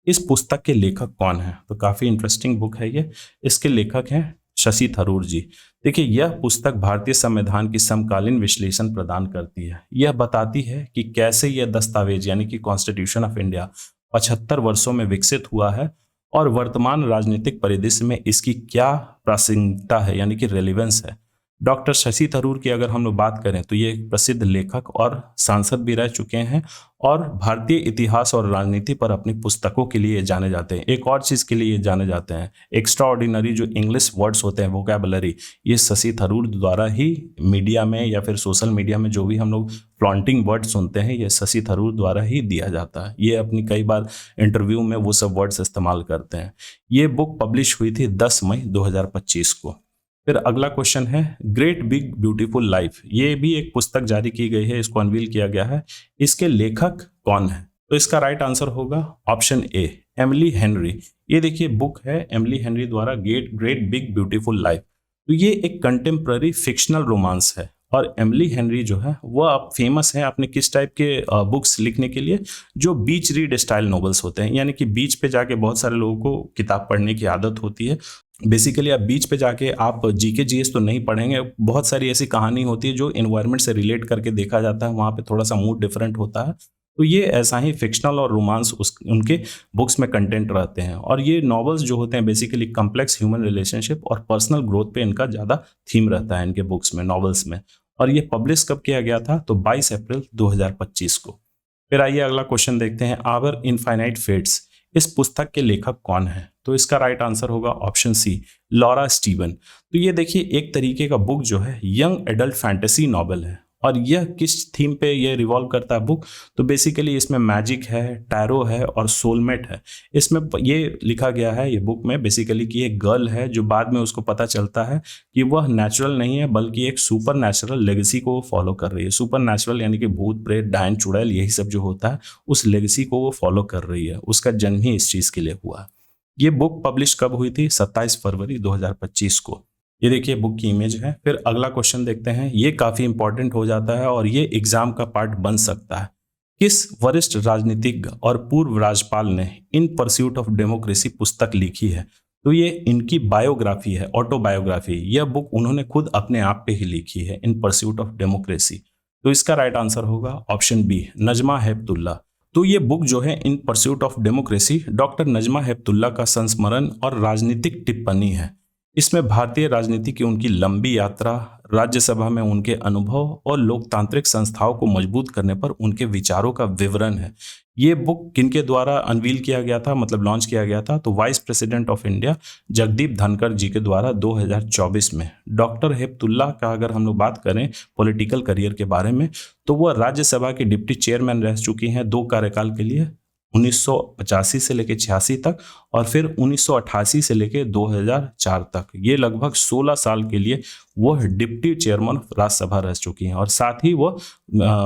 इस पुस्तक के लेखक कौन है? तो काफ़ी इंटरेस्टिंग बुक है ये। इसके लेखक हैं शशि थरूर जी। देखिए यह पुस्तक भारतीय संविधान की समकालीन विश्लेषण प्रदान करती है। यह बताती है कि कैसे यह दस्तावेज यानी कि कॉन्स्टिट्यूशन ऑफ इंडिया 75 वर्षों में विकसित हुआ है और वर्तमान राजनीतिक परिदृश्य में इसकी क्या प्रासंगिकता है यानी कि रेलिवेंस है। डॉक्टर शशि थरूर की अगर हम लोग बात करें तो ये एक प्रसिद्ध लेखक और सांसद भी रह चुके हैं और भारतीय इतिहास और राजनीति पर अपनी पुस्तकों के लिए जाने जाते हैं। एक और चीज़ के लिए जाने जाते हैं, एक्स्ट्रा ऑर्डिनरी जो इंग्लिश वर्ड्स होते हैं, वोकैबुलरी, ये शशि थरूर द्वारा ही मीडिया में या फिर सोशल मीडिया में जो भी हम लोग फ्लॉन्टिंग वर्ड सुनते हैं ये शशि थरूर द्वारा ही दिया जाता है। ये अपनी कई बार इंटरव्यू में वो सब वर्ड्स इस्तेमाल करते हैं। ये बुक पब्लिश हुई थी 10 मई 2025 को। फिर अगला क्वेश्चन है ग्रेट बिग ब्यूटीफुल लाइफ। ये भी एक पुस्तक जारी की गई है, इसको अनवील किया गया है। इसके लेखक कौन है? तो इसका राइट आंसर होगा ऑप्शन ए, एमिली हेनरी। ये देखिए बुक है एमिली हेनरी द्वारा ग्रेट बिग ब्यूटीफुल लाइफ। तो ये एक कंटेम्प्ररी फिक्शनल रोमांस है और एमिली हेनरी जो है वह अब फेमस है अपने किस टाइप के बुक्स लिखने के लिए, जो बीच रीड स्टाइल नॉवेल्स होते हैं, यानी कि बीच पे जाके बहुत सारे लोगों को किताब पढ़ने की आदत होती है। बेसिकली आप बीच पे जाके आप जीके जीएस तो नहीं पढ़ेंगे, बहुत सारी ऐसी कहानी होती है जो इन्वायरमेंट से रिलेट करके देखा जाता है, वहाँ पे थोड़ा सा मूड डिफरेंट होता है। तो ये ऐसा ही फिक्शनल और रोमांस उस उनके बुक्स में कंटेंट रहते हैं, और ये नॉवेल्स जो होते हैं बेसिकली कम्प्लेक्स ह्यूमन रिलेशनशिप और पर्सनल ग्रोथ पे इनका ज़्यादा थीम रहता है इनके बुक्स में, नॉवेल्स में। और ये पब्लिश कब किया गया था, तो 22 अप्रैल 2025 को। फिर आइए अगला क्वेश्चन देखते हैं, आवर इनफाइनाइट फेट्स इस पुस्तक के लेखक कौन है? तो इसका राइट आंसर होगा ऑप्शन सी, लॉरा स्टीवन। तो ये देखिए एक तरीके का बुक जो है यंग एडल्ट फैंटेसी नॉवेल है, और यह किस थीम पे ये रिवॉल्व करता है बुक, तो बेसिकली इसमें मैजिक है, टैरो है और सोलमेट है। इसमें ये लिखा गया है ये बुक में बेसिकली कि एक गर्ल है जो बाद में उसको पता चलता है कि वह नेचुरल नहीं है बल्कि एक सुपर नेचुरल लेगेसी को वो फॉलो कर रही है। सुपर नेचुरल यानी कि भूत प्रेत डायन चुड़ैल यही सब जो होता है, उस लेगेसी को वो फॉलो कर रही है। उसका जन्म ही इस चीज़ के लिए हुआ है। ये बुक पब्लिश कब हुई थी? 27 फरवरी 2025 को। ये देखिए बुक की इमेज है। फिर अगला क्वेश्चन देखते हैं, ये काफी इंपॉर्टेंट हो जाता है और ये एग्जाम का पार्ट बन सकता है। किस वरिष्ठ राजनीतिज्ञ और पूर्व राज्यपाल ने इन परस्यूट ऑफ डेमोक्रेसी पुस्तक लिखी है? तो ये इनकी बायोग्राफी है, ऑटोबायोग्राफी। यह बुक उन्होंने खुद अपने आप पे ही लिखी है, इन परस्यूट ऑफ डेमोक्रेसी। तो इसका राइट आंसर होगा ऑप्शन बी, नजमा हेपतुल्ला। तो ये बुक जो है in pursuit of democracy doctor Najma Heptulla का संस्मरण और राजनीतिक टिप्पणी है। इसमें भारतीय राजनीति की उनकी लंबी यात्रा, राज्यसभा में उनके अनुभव और लोकतांत्रिक संस्थाओं को मजबूत करने पर उनके विचारों का विवरण है। ये बुक किनके द्वारा अनवील किया गया था, मतलब लॉन्च किया गया था, तो vice president of India Jagdeep Dhankhar ji के द्वारा 2024 में। डॉक्टर हेपतुल्ला का अगर हम लोग बात करें पॉलिटिकल करियर के बारे में, तो वह राज्यसभा की डिप्टी चेयरमैन रह चुकी हैं 2 कार्यकाल के लिए, 1985 से लेकर 86 तक, और फिर 1988 से लेकर 2004 तक। ये लगभग 16 साल के लिए वह डिप्टी चेयरमैन राज्यसभा रह चुकी हैं, और साथ ही वह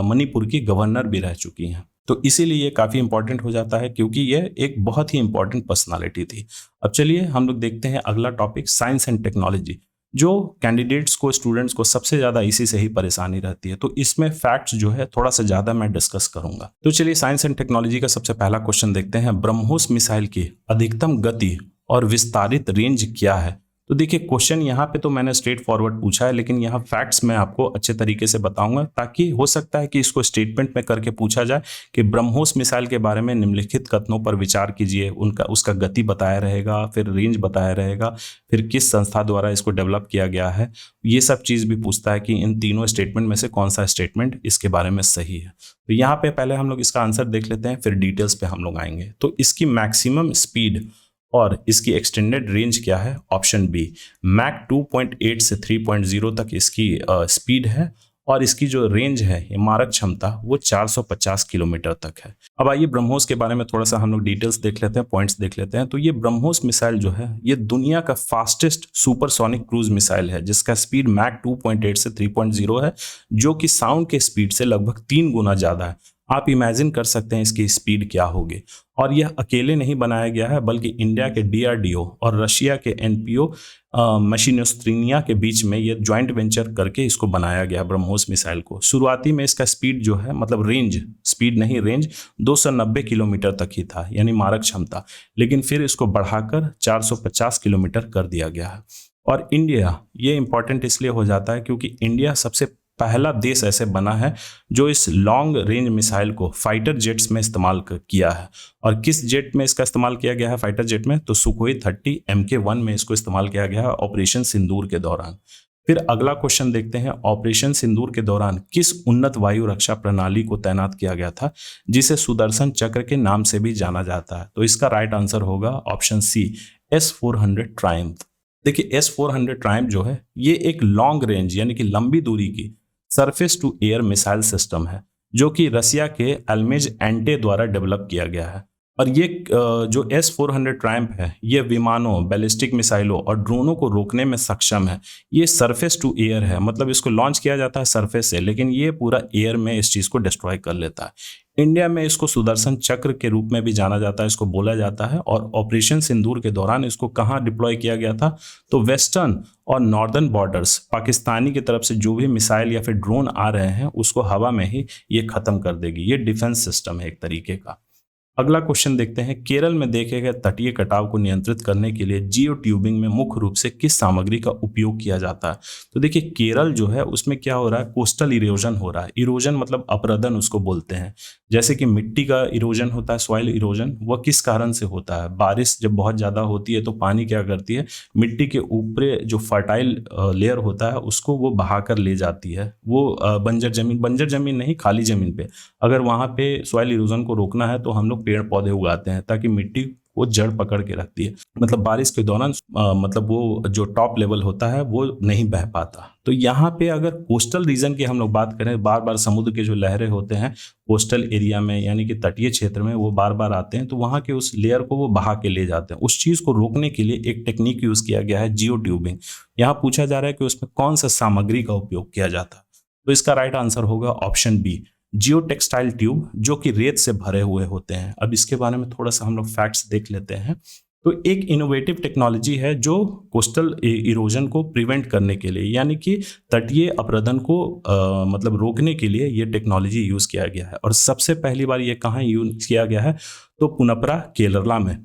मणिपुर की गवर्नर भी रह चुकी हैं। तो इसीलिए ये काफ़ी इंपॉर्टेंट हो जाता है क्योंकि यह एक बहुत ही इंपॉर्टेंट पर्सनालिटी थी। अब चलिए हम लोग देखते हैं अगला टॉपिक, साइंस एंड टेक्नोलॉजी, जो कैंडिडेट्स को, स्टूडेंट्स को सबसे ज़्यादा इसी से ही परेशानी रहती है। तो इसमें फैक्ट्स जो है थोड़ा सा ज़्यादा मैं डिस्कस करूंगा। तो चलिए साइंस एंड टेक्नोलॉजी का सबसे पहला क्वेश्चन देखते हैं, ब्रह्मोस मिसाइल की अधिकतम गति और विस्तारित रेंज क्या है? तो देखिए क्वेश्चन यहाँ पे तो मैंने स्ट्रेट फॉरवर्ड पूछा है, लेकिन यहाँ फैक्ट्स मैं आपको अच्छे तरीके से बताऊंगा, ताकि हो सकता है कि इसको स्टेटमेंट में करके पूछा जाए कि ब्रह्मोस मिसाइल के बारे में निम्नलिखित कथनों पर विचार कीजिए। उसका गति बताया रहेगा, फिर रेंज बताया रहेगा, फिर किस संस्था द्वारा इसको डेवलप किया गया है। ये सब चीज़ भी पूछता है कि इन तीनों स्टेटमेंट में से कौन सा स्टेटमेंट इसके बारे में सही है। तो यहाँ पे पहले हम लोग इसका आंसर देख लेते हैं, फिर डिटेल्स पे हम लोग आएंगे। तो इसकी मैक्सिमम स्पीड और इसकी एक्सटेंडेड रेंज क्या है? ऑप्शन बी, मैक 2.8 से 3.0 तक इसकी स्पीड है, और इसकी जो रेंज है, मारक क्षमता, वो 450 किलोमीटर तक है। अब आइए ब्रह्मोस के बारे में थोड़ा सा हम लोग डिटेल्स देख लेते हैं, पॉइंट्स देख लेते हैं। तो ये ब्रह्मोस मिसाइल जो है ये दुनिया का फास्टेस्ट सुपरसोनिक क्रूज मिसाइल है, जिसका स्पीड मैक 2.8 से 3.0 है, जो कि साउंड के स्पीड से लगभग 3 गुना ज़्यादा है। आप इमेजिन कर सकते हैं इसकी स्पीड क्या होगी। और यह अकेले नहीं बनाया गया है, बल्कि इंडिया के डीआरडीओ और रशिया के एनपीओ मशीनोस्त्रिनिया के बीच में यह ज्वाइंट वेंचर करके इसको बनाया गया ब्रह्मोस मिसाइल को। शुरुआती में इसका स्पीड जो है, मतलब रेंज, स्पीड नहीं रेंज, 290 किलोमीटर तक ही था, यानी मारक क्षमता, लेकिन फिर इसको बढ़ाकर 450 किलोमीटर कर दिया गया है। और इंडिया, ये इंपॉर्टेंट इसलिए हो जाता है क्योंकि इंडिया सबसे पहला देश ऐसे बना है जो इस लॉन्ग रेंज मिसाइल को फाइटर जेट्स में इस्तेमाल किया है। और किस जेट में इसका इस्तेमाल किया गया है फाइटर जेट में? तो सुखोई 30 MK1 में इसको इस्तेमाल किया गया है ऑपरेशन सिंदूर के दौरान। फिर अगला क्वेश्चन देखते हैं, ऑपरेशन सिंदूर के दौरान किस उन्नत वायु रक्षा प्रणाली को तैनात किया गया था, जिसे सुदर्शन चक्र के नाम से भी जाना जाता है? तो इसका राइट आंसर होगा ऑप्शन सी, S-400 ट्रायम्फ। देखिए S-400 ट्रायम्फ जो है ये एक लॉन्ग रेंज यानी कि लंबी दूरी की surface to air missile system है, जो कि रसिया के अल्मेज एंटे द्वारा डेवलप किया गया है। और ये जो S-400 ट्रायम्फ है, ये विमानों, बैलिस्टिक मिसाइलों और ड्रोनों को रोकने में सक्षम है। ये सरफेस टू एयर है, मतलब इसको लॉन्च किया जाता है सरफेस से, लेकिन ये पूरा एयर में इस चीज़ को डिस्ट्रॉय कर लेता है। इंडिया में इसको सुदर्शन चक्र के रूप में भी जाना जाता है, इसको बोला जाता है। और ऑपरेशन सिंदूर के दौरान इसको कहाँ डिप्लॉय किया गया था? तो वेस्टर्न और नॉर्दर्न बॉर्डर्स, पाकिस्तानी की तरफ से जो भी मिसाइल या फिर ड्रोन आ रहे हैं उसको हवा में ही ये खत्म कर देगी। ये डिफेंस सिस्टम है एक तरीके का। अगला क्वेश्चन देखते हैं, केरल में देखे गए तटीय कटाव को नियंत्रित करने के लिए जियो ट्यूबिंग में मुख्य रूप से किस सामग्री का उपयोग किया जाता है? तो देखिए, केरल जो है उसमें क्या हो रहा है, कोस्टल इरोजन हो रहा है। इरोजन मतलब अपरदन उसको बोलते हैं। जैसे कि मिट्टी का इरोजन होता है, सॉइल इरोजन, वह किस कारण से होता है? बारिश जब बहुत ज़्यादा होती है तो पानी क्या करती है, मिट्टी के ऊपर जो फर्टाइल लेयर होता है उसको वो बहा कर ले जाती है। वो बंजर जमीन नहीं, खाली जमीन पे अगर वहाँ पे सॉइल इरोजन को रोकना है तो हम लोग पेड़ पौधे उगाते हैं ताकि मिट्टी वो जड़ पकड़ के रखती है। मतलब बारिश के दौरान मतलब वो जो टॉप लेवल होता है वो नहीं बह पाता। तो यहाँ पे अगर कोस्टल रीजन की हम लोग बात करें, बार बार समुद्र के जो लहरें होते हैं कोस्टल एरिया में, यानी कि तटीय क्षेत्र में, वो बार बार आते हैं, तो वहाँ के उस लेयर को वो बहा के ले जाते हैं। उस चीज़ को रोकने के लिए एक टेक्निक यूज़ किया गया है, जियो ट्यूबिंग। यहाँ पूछा जा रहा है कि उसमें कौन सा सामग्री का उपयोग किया जाता है? तो इसका राइट आंसर होगा ऑप्शन बी, जियो टेक्सटाइल ट्यूब, जो कि रेत से भरे हुए होते हैं। अब इसके बारे में थोड़ा सा हम लोग फैक्ट्स देख लेते हैं। तो एक इनोवेटिव टेक्नोलॉजी है जो कोस्टल इरोजन को प्रिवेंट करने के लिए, यानी कि तटीय अपरदन को मतलब रोकने के लिए ये टेक्नोलॉजी यूज़ किया गया है। और सबसे पहली बार ये कहाँ यूज़ किया गया है? तो पुनपरा केरला में।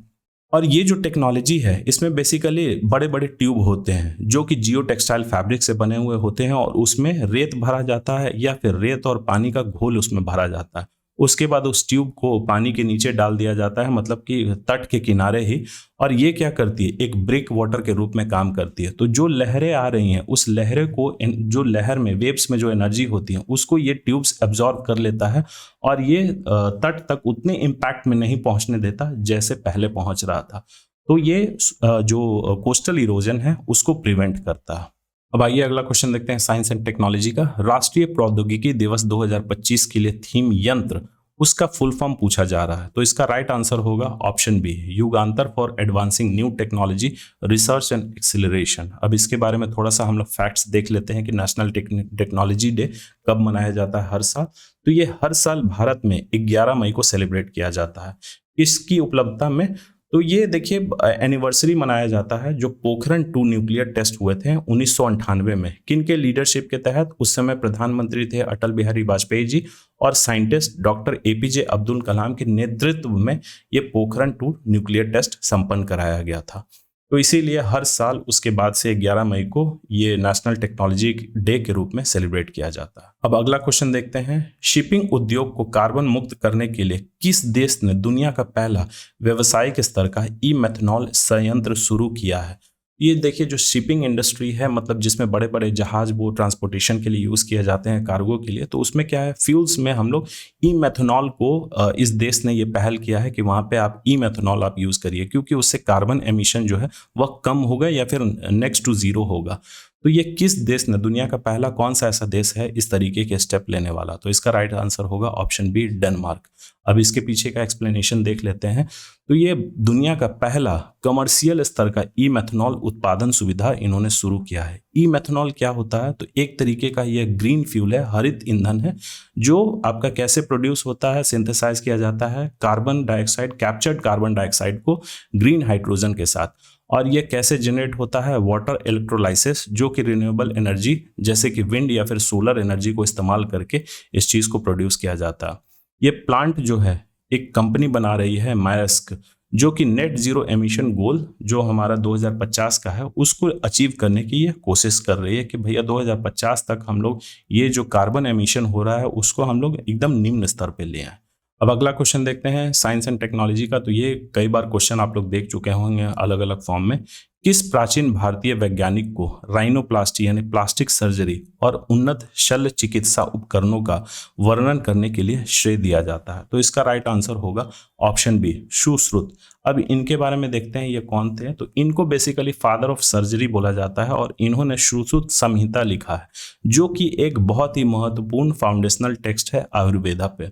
और ये जो टेक्नोलॉजी है इसमें बेसिकली बड़े बड़े ट्यूब होते हैं जो कि जियो टेक्सटाइल फैब्रिक से बने हुए होते हैं, और उसमें रेत भरा जाता है या फिर रेत और पानी का घोल उसमें भरा जाता है। उसके बाद उस ट्यूब को पानी के नीचे डाल दिया जाता है, मतलब कि तट के किनारे ही। और ये क्या करती है, एक ब्रेक वाटर के रूप में काम करती है। तो जो लहरें आ रही हैं उस लहरें को, जो लहर में वेव्स में जो एनर्जी होती है उसको ये ट्यूब्स एब्जॉर्ब कर लेता है, और ये तट तक उतने इम्पैक्ट में नहीं पहुंचने देता जैसे पहले पहुंच रहा था। तो ये जो कोस्टल इरोजन है उसको प्रिवेंट करता है। अब आइए अगला क्वेश्चन देखते हैं साइंस एंड टेक्नोलॉजी का। राष्ट्रीय प्रौद्योगिकी दिवस 2025 के लिए थीम यंत्र, उसका फुल फॉर्म पूछा जा रहा है। तो इसका राइट आंसर होगा option B, Yugantar for advancing new technology research and acceleration. अब इसके बारे में थोड़ा सा हम लोग फैक्ट्स देख लेते हैं कि नेशनल टेक्नोलॉजी डे कब मनाया जाता है हर साल। तो ये हर साल भारत में 11 मई को सेलिब्रेट किया जाता है। इसकी उपलब्धता में तो ये देखिए एनिवर्सरी मनाया जाता है जो पोखरण 2 न्यूक्लियर टेस्ट हुए थे 1998 में। किन के लीडरशिप के तहत? उस समय प्रधानमंत्री थे अटल बिहारी वाजपेयी जी, और scientist doctor APJ Abdul Kalam के नेतृत्व में ये पोखरण 2 न्यूक्लियर टेस्ट संपन्न कराया गया था। तो इसीलिए हर साल उसके बाद से 11 मई को ये नेशनल टेक्नोलॉजी डे के रूप में सेलिब्रेट किया जाता है। अब अगला क्वेश्चन देखते हैं, शिपिंग उद्योग को कार्बन मुक्त करने के लिए किस देश ने दुनिया का पहला व्यावसायिक स्तर का ई मेथनॉल संयंत्र शुरू किया है? ये देखिए, जो शिपिंग इंडस्ट्री है, मतलब जिसमें बड़े बड़े जहाज वो ट्रांसपोर्टेशन के लिए यूज़ किए जाते हैं, कार्गो के लिए, तो उसमें क्या है, फ्यूल्स में हम लोग ई मेथनॉल को इस देश ने ये पहल किया है कि वहाँ पे आप ई मेथनॉल आप यूज़ करिए, क्योंकि उससे कार्बन एमिशन जो है वह कम होगा या फिर नेक्स्ट टू ज़ीरो होगा। तो ये किस देश ने, दुनिया का पहला कौन सा ऐसा देश है इस तरीके के स्टेप लेने वाला? तो इसका राइट आंसर होगा ऑप्शन बी, डेनमार्क। अब इसके पीछे का एक्सप्लेनेशन देख लेते हैं। तो ये दुनिया का पहला कमर्शियल स्तर का ई मेथनॉल उत्पादन सुविधा इन्होंने शुरू किया है। ई मेथनॉल क्या होता है? तो एक तरीके का ये ग्रीन फ्यूल है, हरित ईंधन है, जो आपका कैसे प्रोड्यूस होता है, सिंथेसाइज किया जाता है carbon dioxide, captured carbon dioxide को ग्रीन हाइड्रोजन के साथ। और ये कैसे जनरेट होता है? वाटर इलेक्ट्रोलाइसिस, जो कि रिन्यूएबल एनर्जी जैसे कि विंड या फिर सोलर एनर्जी को इस्तेमाल करके इस चीज़ को प्रोड्यूस किया जाता है। ये प्लांट जो है एक कंपनी बना रही है मायस्क, जो कि नेट जीरो एमिशन गोल जो हमारा 2050 का है उसको अचीव करने की ये कोशिश कर रही है कि भैया 2050 तक हम लोग ये जो कार्बन एमिशन हो रहा है उसको हम लोग एकदम निम्न स्तर पे ले आए। अब अगला क्वेश्चन देखते हैं साइंस एंड टेक्नोलॉजी का। तो ये कई बार क्वेश्चन आप लोग देख चुके होंगे अलग अलग फॉर्म में। किस प्राचीन भारतीय वैज्ञानिक को राइनोप्लास्टी यानी प्लास्टिक सर्जरी और उन्नत शल्य चिकित्सा उपकरणों का वर्णन करने के लिए श्रेय दिया जाता है? तो इसका राइट आंसर होगा ऑप्शन बी, सुश्रुत। अब इनके बारे में देखते हैं ये कौन थे। तो इनको बेसिकली फादर ऑफ सर्जरी बोला जाता है, और इन्होंने सुश्रुत संहिता लिखा है, जो कि एक बहुत ही महत्वपूर्ण फाउंडेशनल टेक्स्ट है आयुर्वेदा पे।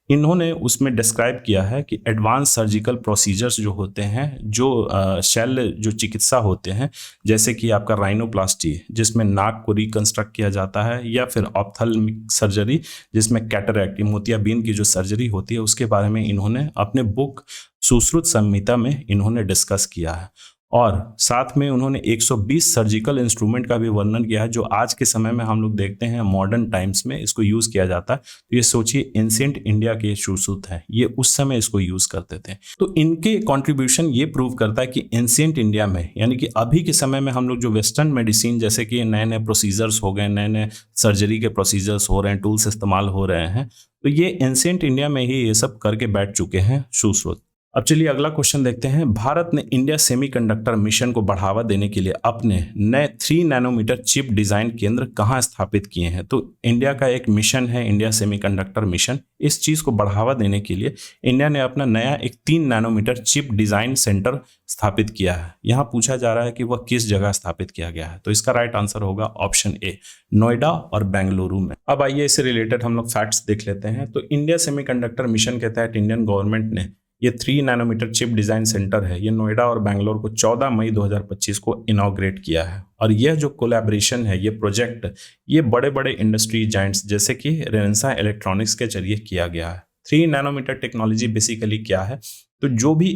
इन्होंने उसमें डिस्क्राइब किया है कि एडवांस सर्जिकल प्रोसीजर्स जो होते हैं, जो शल्य जो चिकित्सा होते हैं, जैसे कि आपका राइनोप्लास्टी जिसमें नाक को रिकंस्ट्रक्ट किया जाता है, या फिर ऑप्थल्मिक सर्जरी जिसमें कैटरैक्ट मोतियाबिंद की जो सर्जरी होती है, उसके बारे में इन्होंने अपने बुक सुश्रुत संहिता में इन्होंने डिस्कस किया है। और साथ में उन्होंने 120 सर्जिकल इंस्ट्रूमेंट का भी वर्णन किया है जो आज के समय में हम लोग देखते हैं मॉडर्न टाइम्स में इसको यूज़ किया जाता है। तो ये सोचिए एंशिएंट इंडिया के सुश्रुत हैं, ये उस समय इसको यूज़ करते थे। तो इनके कंट्रीब्यूशन ये प्रूव करता है कि एंशिएंट इंडिया में, यानी कि अभी के समय में हम लोग जो वेस्टर्न मेडिसिन, जैसे कि नए नए प्रोसीजर्स हो गए, नए नए सर्जरी के प्रोसीजर्स हो रहे हैं, टूल्स इस्तेमाल हो रहे हैं, तो ये एंशिएंट इंडिया में ही ये सब करके बैठ चुके हैं सुश्रुत। अब चलिए अगला क्वेश्चन देखते हैं। भारत ने इंडिया सेमीकंडक्टर मिशन को बढ़ावा देने के लिए अपने नए 3 नैनोमीटर चिप डिजाइन केंद्र कहाँ स्थापित किए हैं? तो इंडिया का एक मिशन है, इंडिया सेमीकंडक्टर मिशन। इस चीज को बढ़ावा देने के लिए इंडिया ने अपना नया एक 3 नैनोमीटर चिप डिजाइन सेंटर स्थापित किया है। यहाँ पूछा जा रहा है कि वह किस जगह स्थापित किया गया है, तो इसका राइट आंसर होगा ऑप्शन ए, नोएडा और बेंगलुरु में। अब आइए इससे रिलेटेड हम लोग फैक्ट्स देख लेते हैं। तो इंडिया सेमीकंडक्टर मिशन के तहत इंडियन गवर्नमेंट ने ये 3 नैनोमीटर चिप डिजाइन सेंटर है, ये नोएडा और बेंगलोर को 14 मई 2025 को इनॉग्रेट किया है। और यह जो कोलैबोरेशन है, ये प्रोजेक्ट, ये बड़े बड़े इंडस्ट्री जाइंट्स जैसे कि रेनेसां इलेक्ट्रॉनिक्स के जरिए किया गया है। 3 नैनोमीटर टेक्नोलॉजी बेसिकली क्या है? तो जो भी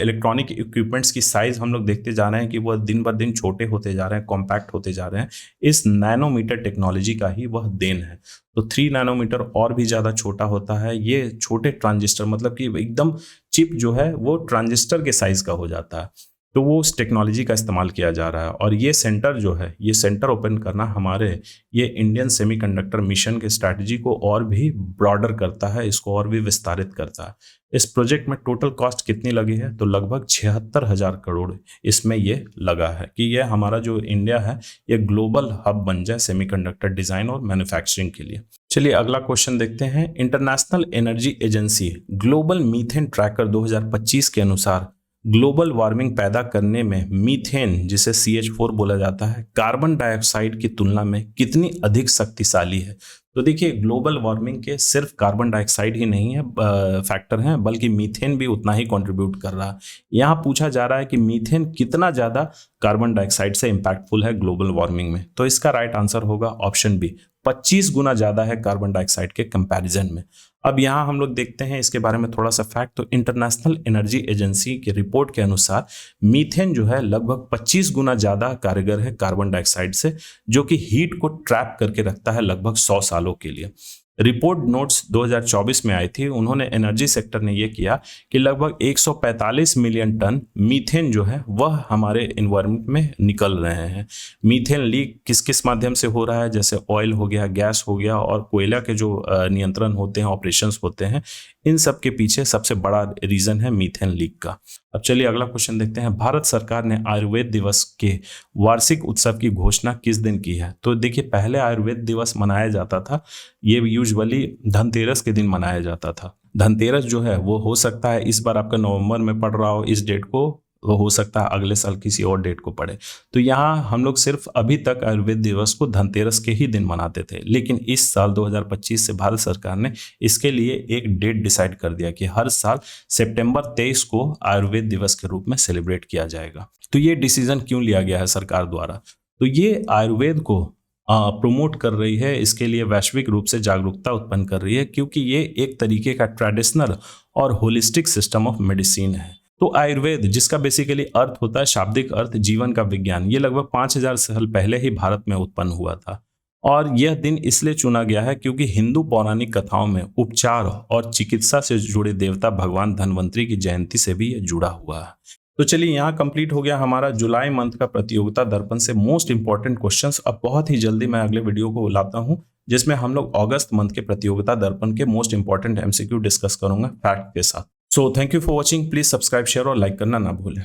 इलेक्ट्रॉनिक इक्विपमेंट्स की साइज हम लोग देखते जा रहे हैं कि वह दिन ब दिन छोटे होते जा रहे हैं, कॉम्पैक्ट होते जा रहे हैं, इस नैनोमीटर टेक्नोलॉजी का ही वह देन है। तो 3 नैनोमीटर और भी ज़्यादा छोटा होता है। ये छोटे ट्रांजिस्टर, मतलब कि एकदम चिप जो है वो ट्रांजिस्टर के साइज का हो जाता है। तो वो उस टेक्नोलॉजी का इस्तेमाल किया जा रहा है। और ये सेंटर जो है, ये सेंटर ओपन करना हमारे ये इंडियन सेमीकंडक्टर मिशन के स्ट्रैटेजी को और भी ब्रॉडर करता है, इसको और भी विस्तारित करता है। इस प्रोजेक्ट में टोटल कॉस्ट कितनी लगी है? तो लगभग 76,000 करोड़ इसमें ये लगा है कि ये हमारा जो इंडिया है ये ग्लोबल हब बन जाए सेमीकंडक्टर डिजाइन और मैन्युफैक्चरिंग के लिए। चलिए अगला क्वेश्चन देखते हैं। International energy agency global methane tracker 2025 के अनुसार ग्लोबल वार्मिंग पैदा करने में मीथेन, जिसे CH4 बोला जाता है, कार्बन डाइऑक्साइड की तुलना में कितनी अधिक शक्तिशाली है? तो देखिए, ग्लोबल वार्मिंग के सिर्फ कार्बन डाइऑक्साइड ही नहीं है फैक्टर हैं, बल्कि मीथेन भी उतना ही कंट्रीब्यूट कर रहा है। यहाँ पूछा जा रहा है कि मीथेन कितना ज़्यादा कार्बन डाइऑक्साइड से इम्पैक्टफुल है ग्लोबल वार्मिंग में। तो इसका राइट आंसर होगा ऑप्शन बी, 25 गुना ज़्यादा है कार्बन डाइऑक्साइड के कंपैरिजन में। अब यहाँ हम लोग देखते हैं इसके बारे में थोड़ा सा फैक्ट। तो इंटरनेशनल एनर्जी एजेंसी की रिपोर्ट के अनुसार मीथेन जो है लगभग 25 गुना ज़्यादा कारगर है कार्बन डाइऑक्साइड से, जो कि हीट को ट्रैप करके रखता है लगभग 100 सालों के लिए। रिपोर्ट नोट्स 2024 में आई थी। उन्होंने एनर्जी सेक्टर ने यह किया कि लगभग 145 मिलियन टन मीथेन जो है वह हमारे एनवायरनमेंट में निकल रहे हैं। मीथेन लीक किस किस माध्यम से हो रहा है? जैसे ऑयल हो गया, गैस हो गया, और कोयला के जो नियंत्रण होते हैं, ऑपरेशंस होते हैं, इन सब के पीछे सबसे बड़ा रीजन है मीथेन लीक का। अब चलिए अगला क्वेश्चन देखते हैं। भारत सरकार ने आयुर्वेद दिवस के वार्षिक उत्सव की घोषणा किस दिन की है? तो देखिए, पहले आयुर्वेद दिवस मनाया जाता था, ये यूजुअली धनतेरस के दिन मनाया जाता था। धनतेरस जो है वो हो सकता है इस बार आपका नवंबर में पड़ रहा हो इस डेट को, वो हो सकता है अगले साल किसी और डेट को पड़े। तो यहाँ हम लोग सिर्फ अभी तक आयुर्वेद दिवस को धनतेरस के ही दिन मनाते थे, लेकिन इस साल 2025 से भारत सरकार ने इसके लिए एक डेट डिसाइड कर दिया कि हर साल सितंबर 23 को आयुर्वेद दिवस के रूप में सेलिब्रेट किया जाएगा। तो ये डिसीजन क्यों लिया गया है सरकार द्वारा? तो ये आयुर्वेद को प्रोमोट कर रही है, इसके लिए वैश्विक रूप से जागरूकता उत्पन्न कर रही है, क्योंकि ये एक तरीके का ट्रेडिशनल और होलिस्टिक सिस्टम ऑफ मेडिसिन है। तो आयुर्वेद, जिसका बेसिकली अर्थ होता है, शाब्दिक अर्थ जीवन का विज्ञान, ये लगभग 5000 साल पहले ही भारत में उत्पन्न हुआ था। और यह दिन इसलिए चुना गया है क्योंकि हिंदू पौराणिक कथाओं में उपचार और चिकित्सा से जुड़े देवता भगवान धन्वंतरी की जयंती से भी यह जुड़ा हुआ है। तो चलिए, यहाँ कंप्लीट हो गया हमारा जुलाई मंथ का प्रतियोगिता दर्पण से मोस्ट इंपॉर्टेंट क्वेश्चंस। अब बहुत ही जल्दी मैं अगले वीडियो को लाता हूँ जिसमें हम लोग अगस्त मंथ के प्रतियोगिता दर्पण के मोस्ट इंपॉर्टेंट MCQ डिस्कस करूंगा फैक्ट के साथ। So thank you for watching. Please subscribe, share और लाइक करना ना भूलें।